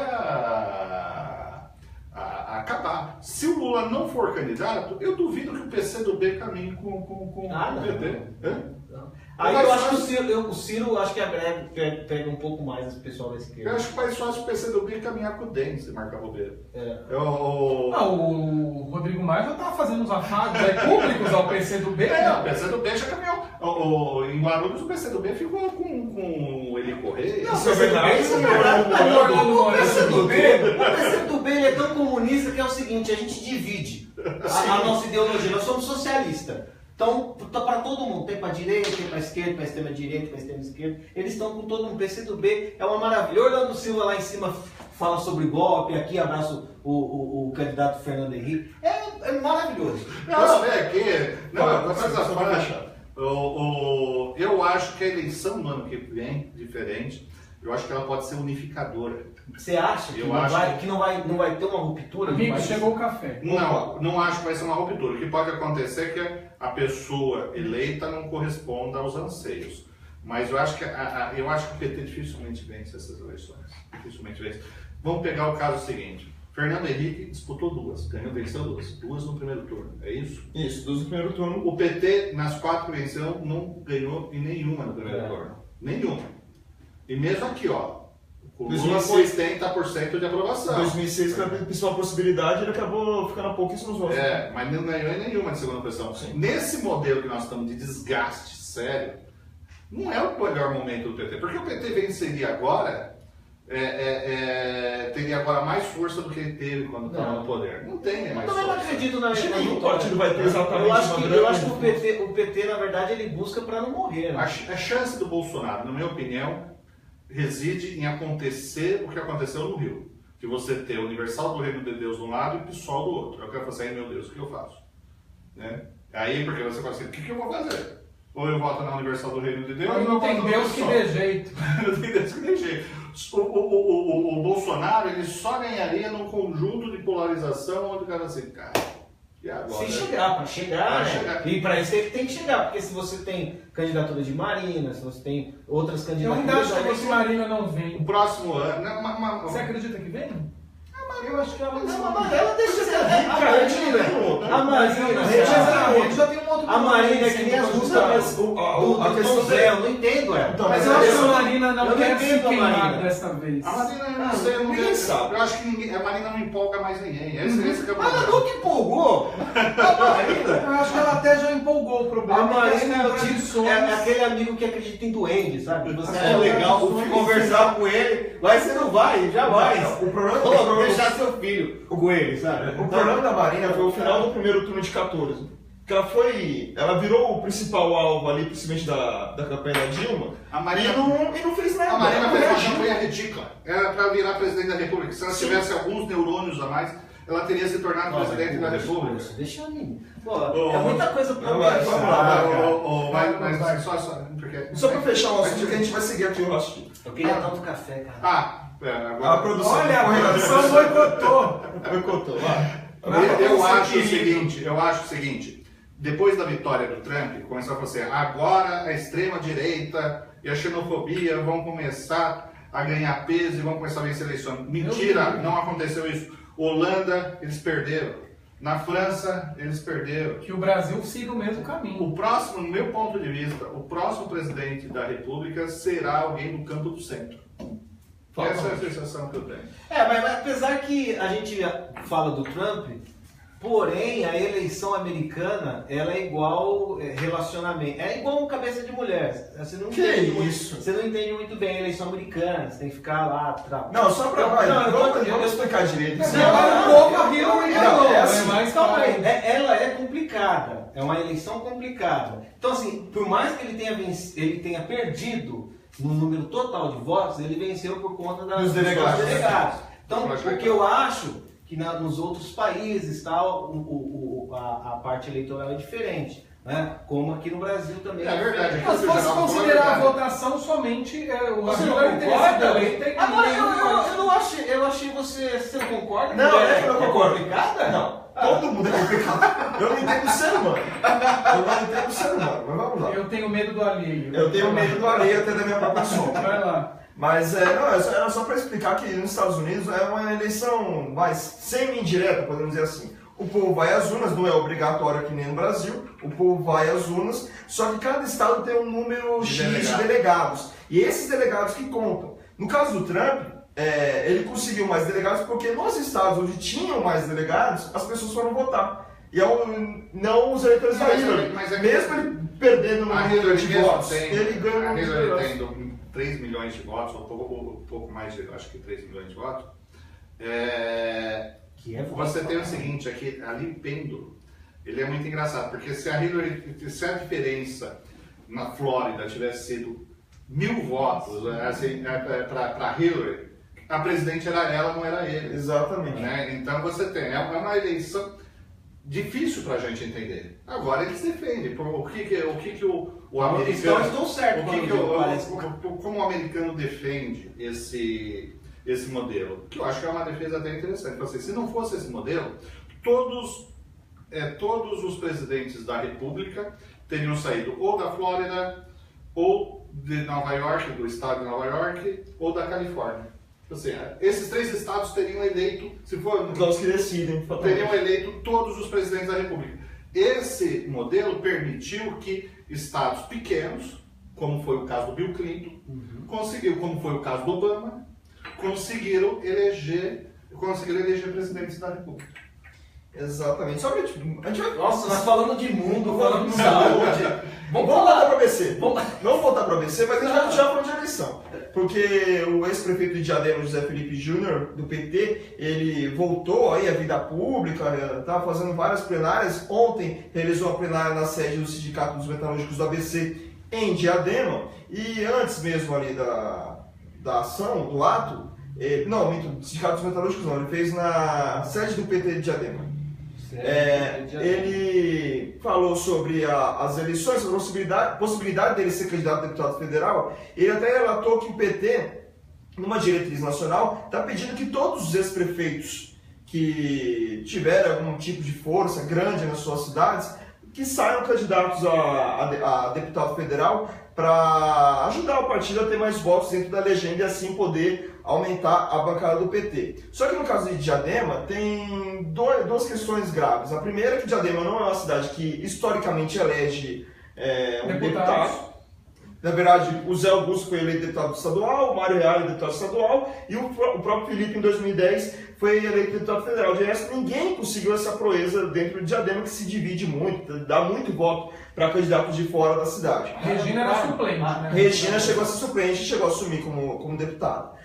a acabar. Se o Lula não for candidato, eu duvido que o PCdoB caminhe com o PT. Aí eu acho que o Ciro acho que a breve pega um pouco mais esse pessoal da esquerda. Eu acho que mais fácil o PCdoB caminhar com o DEM, se marcar bobeira. O Rodrigo Maia já estava fazendo uns afagos públicos ao PCdoB. O PCdoB já caminhou. Em Guarulhos, o PCdoB ficou com ele correr. Isso é verdade. O PCdoB ele é tão comunista que é o seguinte, a gente divide a nossa ideologia, nós somos socialistas. Então, para todo mundo, tem para direita, tem para esquerda, para extrema direita, para extrema esquerda, eles estão com todo mundo. O PCdoB é uma maravilha. Orlando Silva lá em cima fala sobre golpe, aqui abraça o candidato Fernando Henrique. É maravilhoso. Eu acho que a eleição do ano que vem, diferente, eu acho que ela pode ser unificadora. Você acha que não vai ter uma ruptura? Amigo, chegou o café. Não acho que vai ser uma ruptura. O que pode acontecer é que a pessoa eleita não corresponda aos anseios. Mas eu acho que o PT dificilmente vence essas eleições. Dificilmente vence. Vamos pegar o caso seguinte. Fernando Henrique disputou venceu duas no primeiro turno, é isso? Isso, 2 no primeiro turno. O PT, nas 4 que venceu, não ganhou em nenhuma no primeiro turno. Nenhuma. E mesmo aqui, ó, o Lula com 80% de aprovação. Em 2006, que era a principal possibilidade, ele acabou ficando a pouquíssimos votos. Mas não ganhou em nenhuma de segunda posição. Sim. Nesse modelo que nós estamos de desgaste sério, não é o melhor momento do PT. Porque o PT venceria agora, teria agora mais força do que ele teve quando estava no poder. Não tem mais força. Eu não acredito na Nenhum partido vai ter exatamente eu acho que o PT, na verdade, ele busca para não morrer. Né? A chance do Bolsonaro, na minha opinião, reside em acontecer o que aconteceu no Rio. Que você ter o Universal do Reino de Deus de um lado e o PSOL do outro. Eu quero falar assim, meu Deus, o que eu faço? Né? Aí, porque você fala assim, o que eu vou fazer? Ou eu voto na Universal do Reino de Deus, ou eu voto no Deus que dê jeito. Não tem Deus que dê jeito. O Bolsonaro, ele só ganharia num conjunto de polarização onde o cara assim, cara, e agora? Se chegar, para chegar, né? E para isso ele tem que chegar, porque se você tem candidatura de Marina, se você tem outras candidaturas... Eu ainda acho que a Marina não vem. O próximo ano... Você acredita que vem? Eu acho que ela não. Ela deixa ser. A Marina já tem um outro A Marina é que sempre nem as cogitado. músicas a do questão Tom Zé, eu não entendo ela. Então, Mas eu acho que a essa- Marina não eu quer não se entendo a queimar Marina. dessa vez. A Marina, eu não sei, eu não ninguém sabe. Eu acho que a Marina não empolga mais ninguém. Esse que é o Ela problema. nunca empolgou. A Marina. Eu acho que ela até já empolgou o problema. A é que as Marina é o tipo, contradições- é aquele amigo que acredita em duende, sabe? Você É, é legal, contradições- conversar com ele, mas você não vai, jamais. O problema- Pô, o problema- deixar seu filho com ele, sabe? O problema da Marina foi o final do primeiro turno de 14. Que ela virou o principal alvo ali, principalmente da campanha da Dilma, A Marina- e não fez nada. A Marina ela fez uma reagiu. campanha ridícula. Era para virar presidente da República. Se ela tivesse alguns neurônios a mais, ela teria se tornado presidente da República. Deixa a menina. Pô, é muita coisa pra Vamos lá, pensar, vamos lá, cara. Mas só porque... Só pra fechar o assunto, que a gente vai seguir aqui o raciocínio. Eu queria tanto café, cara. Agora... A produção. Olha, a produção boicotou. Boicotou, vai. Eu acho o seguinte, depois da vitória do Trump, começou a falar assim, agora a extrema-direita e a xenofobia vão começar a ganhar peso e vão começar a vencer eleições. Mentira, não aconteceu isso. Holanda, eles perderam. Na França, eles perderam. Que o Brasil siga o mesmo caminho. O próximo, no meu ponto de vista, o próximo presidente da República será alguém do campo do centro. Essa é a sensação que eu tenho. Mas apesar que a gente fala do Trump, porém a eleição americana ela é igual relacionamento, é igual cabeça de mulher. Você não entende isso? Você não entende muito bem a eleição americana, você tem que ficar lá atrás. Não, só pra vamos explicar direito. Agora o povo a Hillary ganhou, é assim, mas Calma aí, ela é complicada, é uma eleição complicada. Então assim, por mais que ele tenha perdido no número total de votos, ele venceu por conta dos delegados. Então, porque eu acho que nos outros países tal, a parte eleitoral é diferente, né? Como aqui no Brasil também. É verdade. Mas se fosse considerar a votação somente, Você não Hillary teria sido concorda? eleita e Agora, ninguém eu não achei, eu achei você não concorda? Não, que eu não concordo. complicada? Não, todo mundo é complicado. Eu não entendo o ser humano. Eu não entendo o ser humano, mas vamos lá. Eu tenho medo do alheio. Eu tenho medo do alheio até da minha própria sombra. Vai lá. Mas era só para explicar que nos Estados Unidos é uma eleição mais semi-indireta, podemos dizer assim. O povo vai às urnas, não é obrigatório que nem no Brasil, o povo vai às urnas, só que cada estado tem um número X de delegados. E esses delegados que contam. No caso do Trump, ele conseguiu mais delegados porque nos estados onde tinham mais delegados, as pessoas foram votar. E não os eleitores da Hillary. Mesmo ele perdendo no número de votos, ele ganha a Hillary tem 3 milhões de votos, ou pouco mais, acho que 3 milhões de votos. Você tem o seguinte, ali pêndulo, ele é muito engraçado, porque se a diferença na Flórida tivesse sido 1000 votos assim, para Hillary, a presidente era ela, não era ele. Exatamente. Né? Então você tem, é uma eleição difícil para a gente entender. Agora eles defendem, o que o americano... Estão certo como o americano defende esse modelo, que eu acho que é uma defesa até interessante. Assim, se não fosse esse modelo, todos os presidentes da República teriam saído ou da Flórida, ou de Nova York, do estado de Nova York, ou da Califórnia. Assim, esses 3 estados teriam eleito, se for... Os que decidem. Teriam eleito todos os presidentes da República. Esse modelo permitiu que estados pequenos, como foi o caso do Bill Clinton, como foi o caso do Obama, conseguiram eleger presidentes da República. Exatamente. Só que a gente vai... Nossa, nós falando de mundo, falando de saúde. Vamos voltar para o ABC. Não voltar para o ABC, mas a gente já falou de eleição. Porque o ex-prefeito de Diadema, José Felipe Júnior, do PT, ele voltou aí à vida pública, estava fazendo várias plenárias. Ontem realizou uma plenária na sede do Sindicato dos Metalúrgicos do ABC em Diadema. E antes mesmo ali da ação, do ato, do Sindicato dos Metalúrgicos não, ele fez na sede do PT de Diadema. Ele falou sobre as eleições, a possibilidade dele ser candidato a deputado federal. Ele até relatou que o PT, numa diretriz nacional, está pedindo que todos os ex-prefeitos que tiverem algum tipo de força grande nas suas cidades, que saiam candidatos a deputado federal para ajudar o partido a ter mais votos dentro da legenda e assim poder aumentar a bancada do PT. Só que no caso de Diadema tem duas questões graves. A primeira é que Diadema não é uma cidade que historicamente elege um deputado. Na verdade, o Zé Augusto foi eleito deputado estadual, o Mário Reale deputado estadual e o próprio Felipe, em 2010, foi eleito deputado federal. De resto, ninguém conseguiu essa proeza dentro de Diadema, que se divide muito, dá muito voto para candidatos de fora da cidade. Regina era suplente, né? Regina chegou a ser suplente e chegou a assumir como deputado.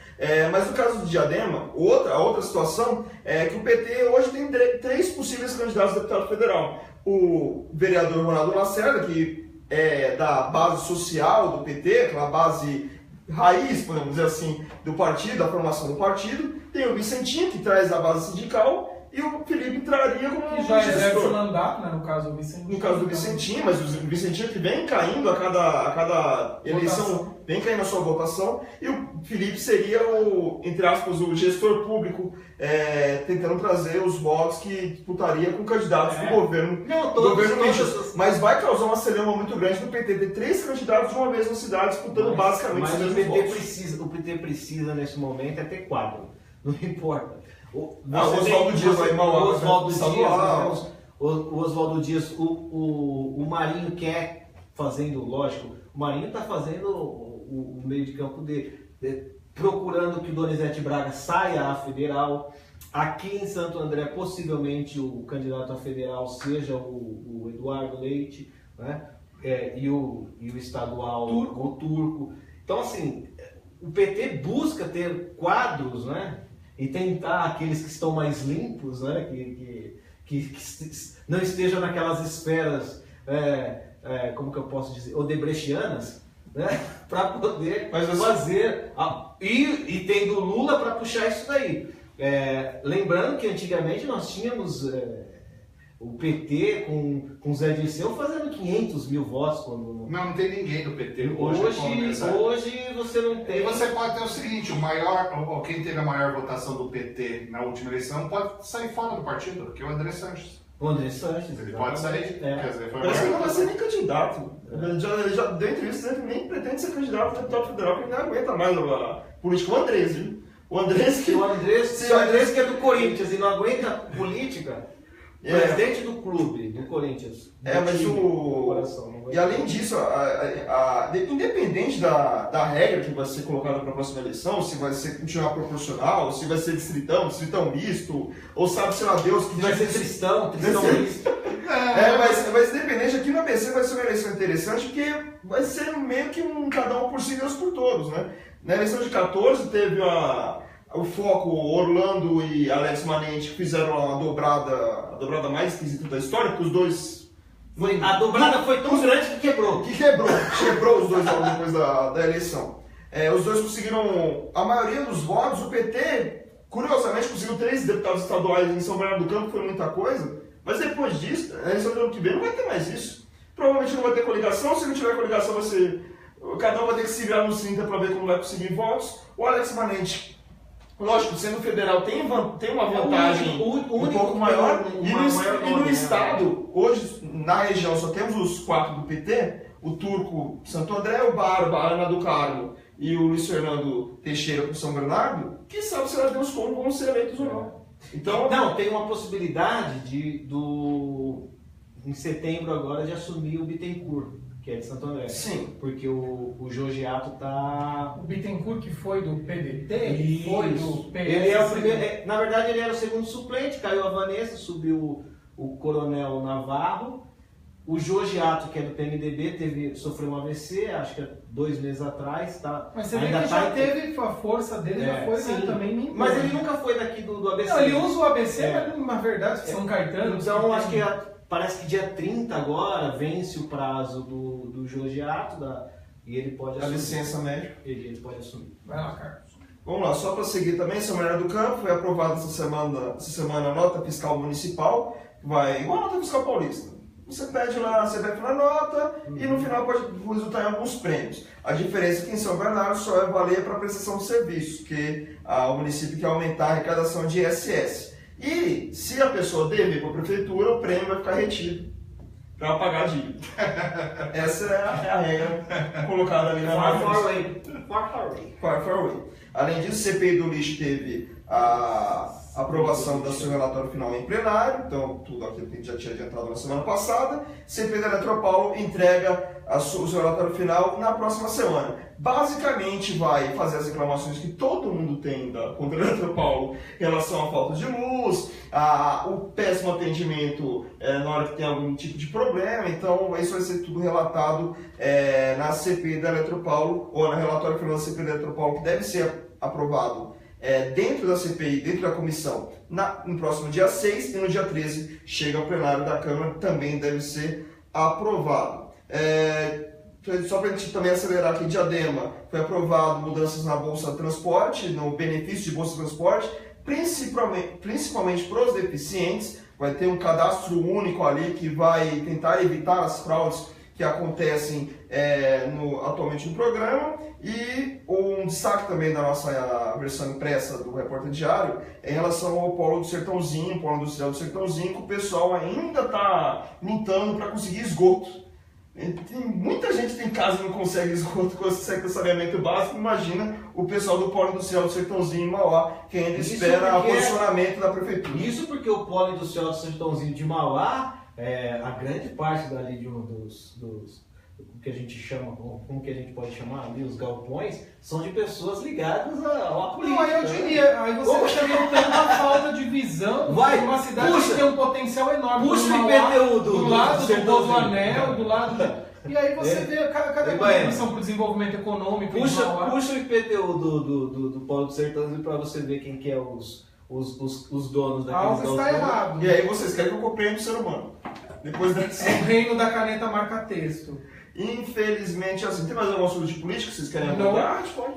Mas no caso de Diadema, a outra situação é que o PT hoje tem 3 possíveis candidatos a deputado federal. O vereador Ronaldo Lacerda, que é da base social do PT, aquela base raiz, podemos dizer assim, do partido, da formação do partido. Tem o Vicentinho, que traz a base sindical, e o Felipe entraria como que já exerce o mandato, né, no caso do Vicentinho. No caso do Vicentinho, mas o Vicentinho que vem caindo a cada eleição, vem caindo a sua votação, e o Felipe seria o, entre aspas, o gestor público, tentando trazer os votos que disputaria com candidatos do governo. Não, todos. Mas vai causar uma celeuma muito grande do PT ter 3 candidatos de uma mesma cidade disputando basicamente os mesmos votos. O PT precisa nesse momento é ter quadro, não importa. O Oswaldo Dias vai mal. O Oswaldo Dias, o Marinho quer fazendo, lógico, o Marinho está fazendo o meio de campo dele, procurando que o Donizete Braga saia à federal. Aqui em Santo André, possivelmente o candidato a federal seja o Eduardo Leite, né? E o estadual o Turco. Então, assim, o PT busca ter quadros, né? E tentar aqueles que estão mais limpos, né? que não estejam naquelas esferas, como que eu posso dizer, odebrechianas, né? Para poder fazer. E tendo Lula para puxar isso daí. Lembrando que antigamente nós tínhamos o PT com Zé Dirceu fazendo 500 mil votos. Quando... Não tem ninguém do PT hoje você não tem. E você pode ter o seguinte, quem teve a maior votação do PT na última eleição pode sair fora do partido, que é o André Sanches. O André Sanches, ele pode sair. Quer dizer, parece que não vai ser nem candidato. Já deu entrevista, nem pretende ser candidato a deputado federal, porque ele não aguenta mais a política. O Andrés, viu? O Andrés que é do Corinthians e não aguenta política. Presidente do clube, do Corinthians. E além disso, independente da regra que vai ser colocada para a próxima eleição, se vai ser continuar proporcional, se vai ser distritão misto, ou sabe-se lá Deus que vai ser tristão misto. Mas independente, aqui no ABC vai ser uma eleição interessante, porque vai ser meio que cada um por si, Deus por todos, né? Na eleição de 14 teve o foco, Orlando e Alex Manente, que fizeram a dobrada mais esquisita da história, porque os dois... A dobrada foi tão grande que quebrou. Quebrou os dois depois da eleição. Os dois conseguiram a maioria dos votos. O PT, curiosamente, conseguiu 3 deputados estaduais em São Bernardo do Campo, foi muita coisa. Mas depois disso, na eleição do ano que vem, não vai ter mais isso. Provavelmente não vai ter coligação. Se não tiver coligação, vai ser... Cada um vai ter que se virar nos 30 para ver como vai conseguir votos. O Alex Manente... Lógico, sendo federal tem uma vantagem um pouco maior. E no estado, hoje na região só temos os 4 do PT, o Turco Santo André, o Barba, a Ana do Carmo e o Luiz Fernando Teixeira com São Bernardo, que sabe se Deus como vão ser eleitos ou não. Então, tem uma possibilidade em setembro agora de assumir o Bittencourt, que é de Santo André. Sim. Porque o Jorgiato tá... O Bittencourt, que foi do PDT, foi do PS. Ele é o primeiro, na verdade, ele era o segundo suplente, caiu a Vanessa, subiu o Coronel Navarro. O Jorgiato, que é do PMDB, sofreu um AVC, acho que 2 meses atrás. Tá, mas você vê que já teve a força dele, já foi, né, também. Mas ele nunca foi daqui do ABC. Não, ele usa o ABC, mas na verdade, São Caetano. Então, acho que parece que dia 30 agora vence o prazo do Jorgiato e ele pode assumir. A licença médica. Ele pode assumir. Vai lá, Carlos. Vamos lá, só para seguir também, São Bernardo do Campo foi aprovada essa semana a nota fiscal municipal, igual a nota fiscal paulista. Você pede lá, você pede na nota e no final pode resultar em alguns prêmios. A diferença é que em São Bernardo só é valer para prestação de serviços, porque o município quer aumentar a arrecadação de ISS. E se a pessoa dever para a prefeitura, o prêmio vai ficar retido para pagar a dívida. Essa é a regra colocada ali na Far away. Além disso, a CPI do lixo teve a aprovação do seu relatório final em plenário, então tudo aquilo que a gente já tinha adiantado na semana passada. CPI da Eletropaulo entrega o seu relatório final na próxima semana. Basicamente vai fazer as reclamações que todo mundo tem contra a Eletropaulo em relação à falta de luz, o péssimo atendimento na hora que tem algum tipo de problema. Então isso vai ser tudo relatado na CPI da Eletropaulo, ou no relatório final da CPI da Eletropaulo, que deve ser aprovado dentro da CPI, dentro da comissão, no próximo dia 6, e no dia 13 chega ao plenário da Câmara, também deve ser aprovado. Só para a gente também acelerar aqui, Diadema, foi aprovado mudanças na Bolsa de Transporte, no benefício de Bolsa de Transporte, principalmente para os deficientes. Vai ter um cadastro único ali que vai tentar evitar as fraudes que acontecem atualmente no programa. E um destaque também da nossa versão impressa do Repórter Diário é em relação ao Polo do Sertãozinho, Polo Industrial do Sertãozinho, que o pessoal ainda está lutando para conseguir esgoto. Muita gente tem casa e não consegue esgoto, consegue saneamento básico. Imagina o pessoal do Polo Industrial do Sertãozinho em Mauá, que ainda espera o posicionamento da prefeitura. Isso porque o Polo Industrial do Sertãozinho de Mauá, a grande parte dali dos que a gente chama, como que a gente pode chamar ali, os galpões, são de pessoas ligadas à política. Não, eu diria, aí você também tem uma falta de visão de uma cidade que tem um potencial enorme. Puxa o IPTU do lado do Povoanel, do lado... E aí você vê cada contribuição para o desenvolvimento econômico. Puxa o IPTU do Polo do Sertãozinho para você ver quem que é os donos daqueles galpões. Está errado. E aí vocês querem que eu compreenda o ser humano. Depois dessa... É o reino da caneta marca-texto. Infelizmente, assim, tem mais algum assunto de política que vocês querem abordar? Pode.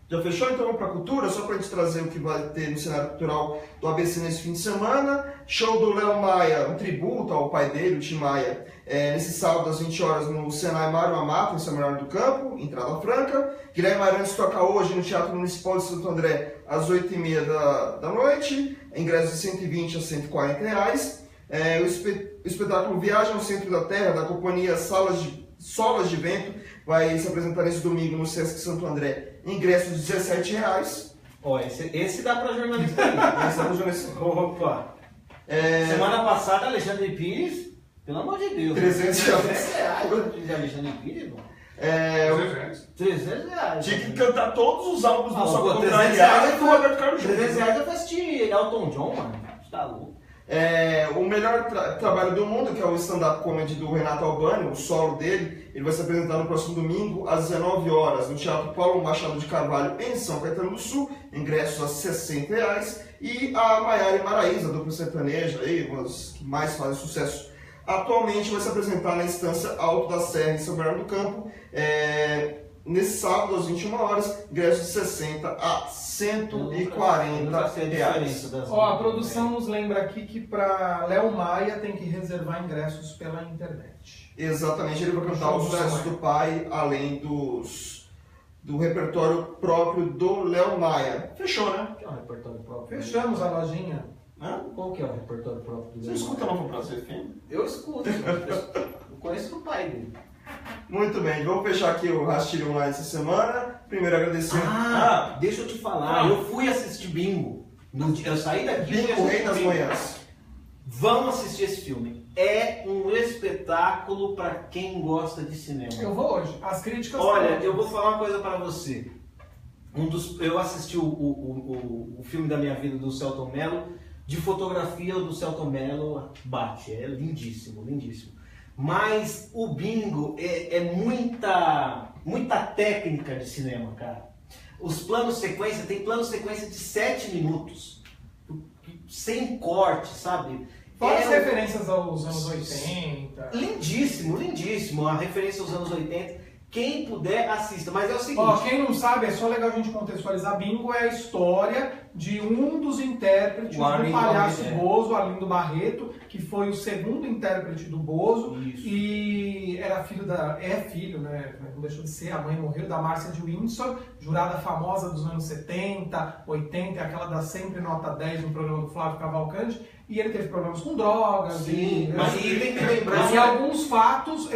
Já fechou? Então vamos para a cultura, só para a gente trazer o que vai ter no cenário cultural do ABC nesse fim de semana. Show do Léo Maia, um tributo ao pai dele, o Tim Maia, nesse sábado às 20 horas no Senai Mário Amato, em São Bernardo do Campo, entrada franca. Guilherme Arantes toca hoje no Teatro Municipal de Santo André às 8h30 da noite, ingressos de 120 a 140 reais. O espetáculo Viagem ao Centro da Terra, da companhia Solas de Vento, vai se apresentar nesse domingo no Sesc Santo André. Ingressos de R$17. Ó, esse dá para jornalista aí. Esse dá para jornalista. Opa! Semana passada, Alexandre Pires, pelo amor de Deus. R$300. De Alexandre Pires, irmão. 300. R$300. Tinha que cantar todos os álbuns do Só R$300 com o Roberto Carlos Júnior. R$300 eu vou assistir Elton John, mano. Tá louco. O melhor trabalho do mundo, que é o stand-up comedy do Renato Albani, o solo dele, ele vai se apresentar no próximo domingo às 19 horas no Teatro Paulo Machado de Carvalho, em São Caetano do Sul, ingressos a R$60. E a Maiara e Maraísa, dupla sertaneja, aí, umas que mais fazem sucesso atualmente, vai se apresentar na Estância Alto da Serra, em São Bernardo do Campo, nesse sábado às 21 horas, ingressos de 60 a 140 reais. A produção nos lembra aqui que para Léo Maia tem que reservar ingressos pela internet. Exatamente, ele vai cantar os sucessos do pai, além do repertório próprio do Léo Maia. Fechou, né? O que é o repertório próprio? Fechamos a lojinha. Qual que é o repertório próprio do Você Léo escuta Maia? Nova Praça FM? Eu escuto. Eu conheço o pai dele. Muito bem, vamos fechar aqui o Rastilho Online essa semana. Primeiro agradecer. Deixa eu te falar, eu fui assistir Bingo. Eu saí daqui e Bingo, Rei das Manhãs. Vamos assistir esse filme. É um espetáculo para quem gosta de cinema. Eu vou hoje. As críticas... Olha, eu vou falar uma coisa para você. Eu assisti o filme da minha vida do Selton Mello. De fotografia do Selton Mello bate. É lindíssimo, lindíssimo. Mas o Bingo é muita técnica de cinema, cara. Os planos sequência, tem plano sequência de 7 minutos. Sem corte, sabe? Várias referências aos anos 80. Lindíssimo, lindíssimo. A referência aos anos 80. Quem puder, assista. Mas é o seguinte... quem não sabe, é só legal a gente contextualizar. Bingo é a história de um dos intérpretes do Palhaço Bozo, Arlindo Barreto, que foi o segundo intérprete do Bozo. Isso. E era filho né? Não deixou de ser, a mãe morreu, da Márcia de Windsor, jurada famosa dos anos 70, 80, aquela da sempre nota 10 no programa do Flávio Cavalcante. e ele teve problemas com drogas. Sim, e, mas assim, tem que lembrar. e alguns fatos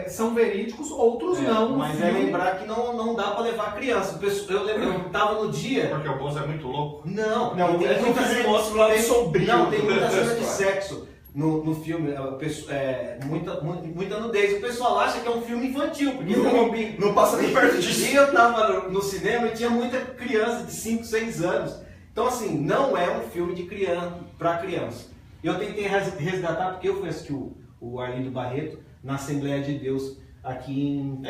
são verídicos, outros não. Mas é lembrar que não dá pra levar criança. Eu lembro, eu tava no dia. Porque o Bozo é muito louco. Não, Não, tem é que muita ele cena mostra o lado sombrio. Não, tem muita da cena de história. sexo no filme, muita nudez. O pessoal acha que é um filme infantil, porque Não passa nem perto disso. E eu tava no cinema e tinha muita criança de 5, 6 anos. Então, assim, não é um filme de criança para criança. Eu tentei resgatar, porque eu fui assistir o Arlindo Barreto na Assembleia de Deus aqui em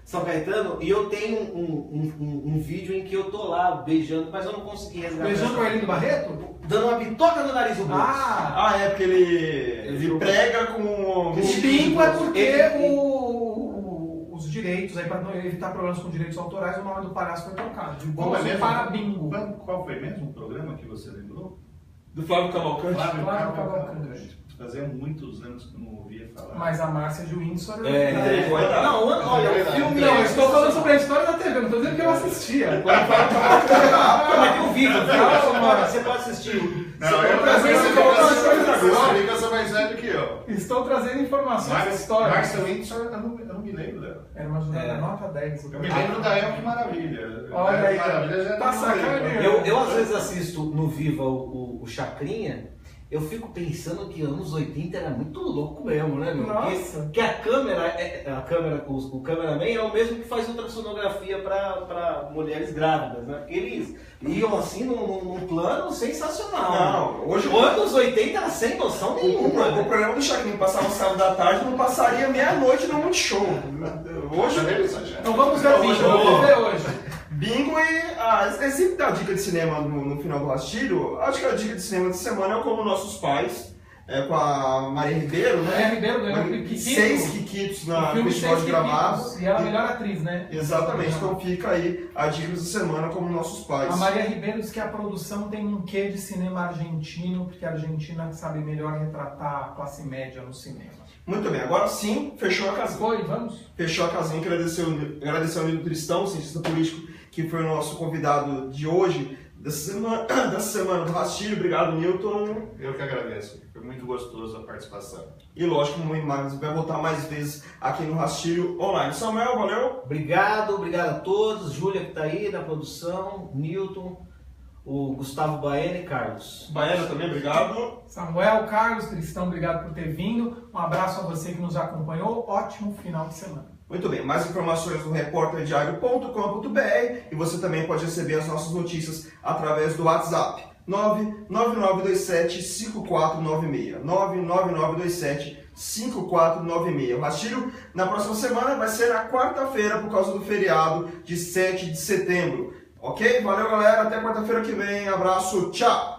São Caetano, e eu tenho um vídeo em que eu tô lá beijando, mas eu não consegui resgatar. Beijando o Arlindo Barreto? Dando uma bitoca no nariz do Bozo. É porque ele prega com... O bingo é porque os direitos, aí para não evitar problemas com direitos autorais, o nome do palhaço foi trocado. De Bozo para bingo. Qual foi mesmo o programa que você lembrou? Do Flávio Cavalcante. Flávio Cavalcante. Fazia muitos anos que eu não ouvia falar. Mas a Márcia de Windsor... Não, olha, o filme... Não, eu estou falando sobre a história da TV, não estou dizendo que eu assistia. Mas tem um vídeo, você pode assistir. Não, eu sou mais velho que eu. Estou trazendo informações da história. Marcia Windsor, eu não me lembro dela. Era uma jornada nota 10. Eu me lembro da El Que Maravilha. Olha aí, Maravilha já tá sacaneando. Eu às vezes assisto no Viva o Chacrinha, eu fico pensando que anos 80 era muito louco mesmo, né, meu? Nossa. Porque a câmera, o cameraman é o mesmo que faz ultrassonografia para mulheres grávidas, né? Porque eles iam assim num plano sensacional. Não, hoje... Os anos 80 era sem noção nenhuma. O programa do Chacrinha passava no sábado da tarde, não passaria meia-noite no Multishow. Hoje... Então vamos ver o vídeo, vamos ver hoje. Bingo e sempre dá dica de cinema no final do rastilho. Acho que a dica de cinema de semana é Como Nossos Pais, com a Maria Ribeiro, né? Maria Ribeiro ganhou 6 Kikitos na Festival de Gramados. E ela é a melhor atriz, né? Exatamente, então fica aí a dica de semana Como Nossos Pais. A Maria Ribeiro diz que a produção tem um quê de cinema argentino, porque a Argentina sabe melhor retratar a classe média no cinema. Muito bem, agora sim, fechou a casinha. Foi, vamos? Fechou a casinha, agradecer ao Nilo Tristão, cientista político, que foi o nosso convidado de hoje, dessa semana do Rastilho. Obrigado, Newton. Eu que agradeço, foi muito gostoso a participação. E lógico, vai voltar mais vezes aqui no Rastilho Online. Samuel, valeu? Obrigado a todos, Júlia que está aí na produção, Newton, o Gustavo Baena e Carlos. Baena também, obrigado. Samuel, Carlos, Tristão, obrigado por ter vindo. Um abraço a você que nos acompanhou. Ótimo final de semana. Muito bem, mais informações no repórterdiario.com.br e você também pode receber as nossas notícias através do WhatsApp 99927-5496. 99927-5496. O Rastilho na próxima semana vai ser na quarta-feira por causa do feriado de 7 de setembro. Ok? Valeu, galera. Até quarta-feira que vem. Abraço. Tchau.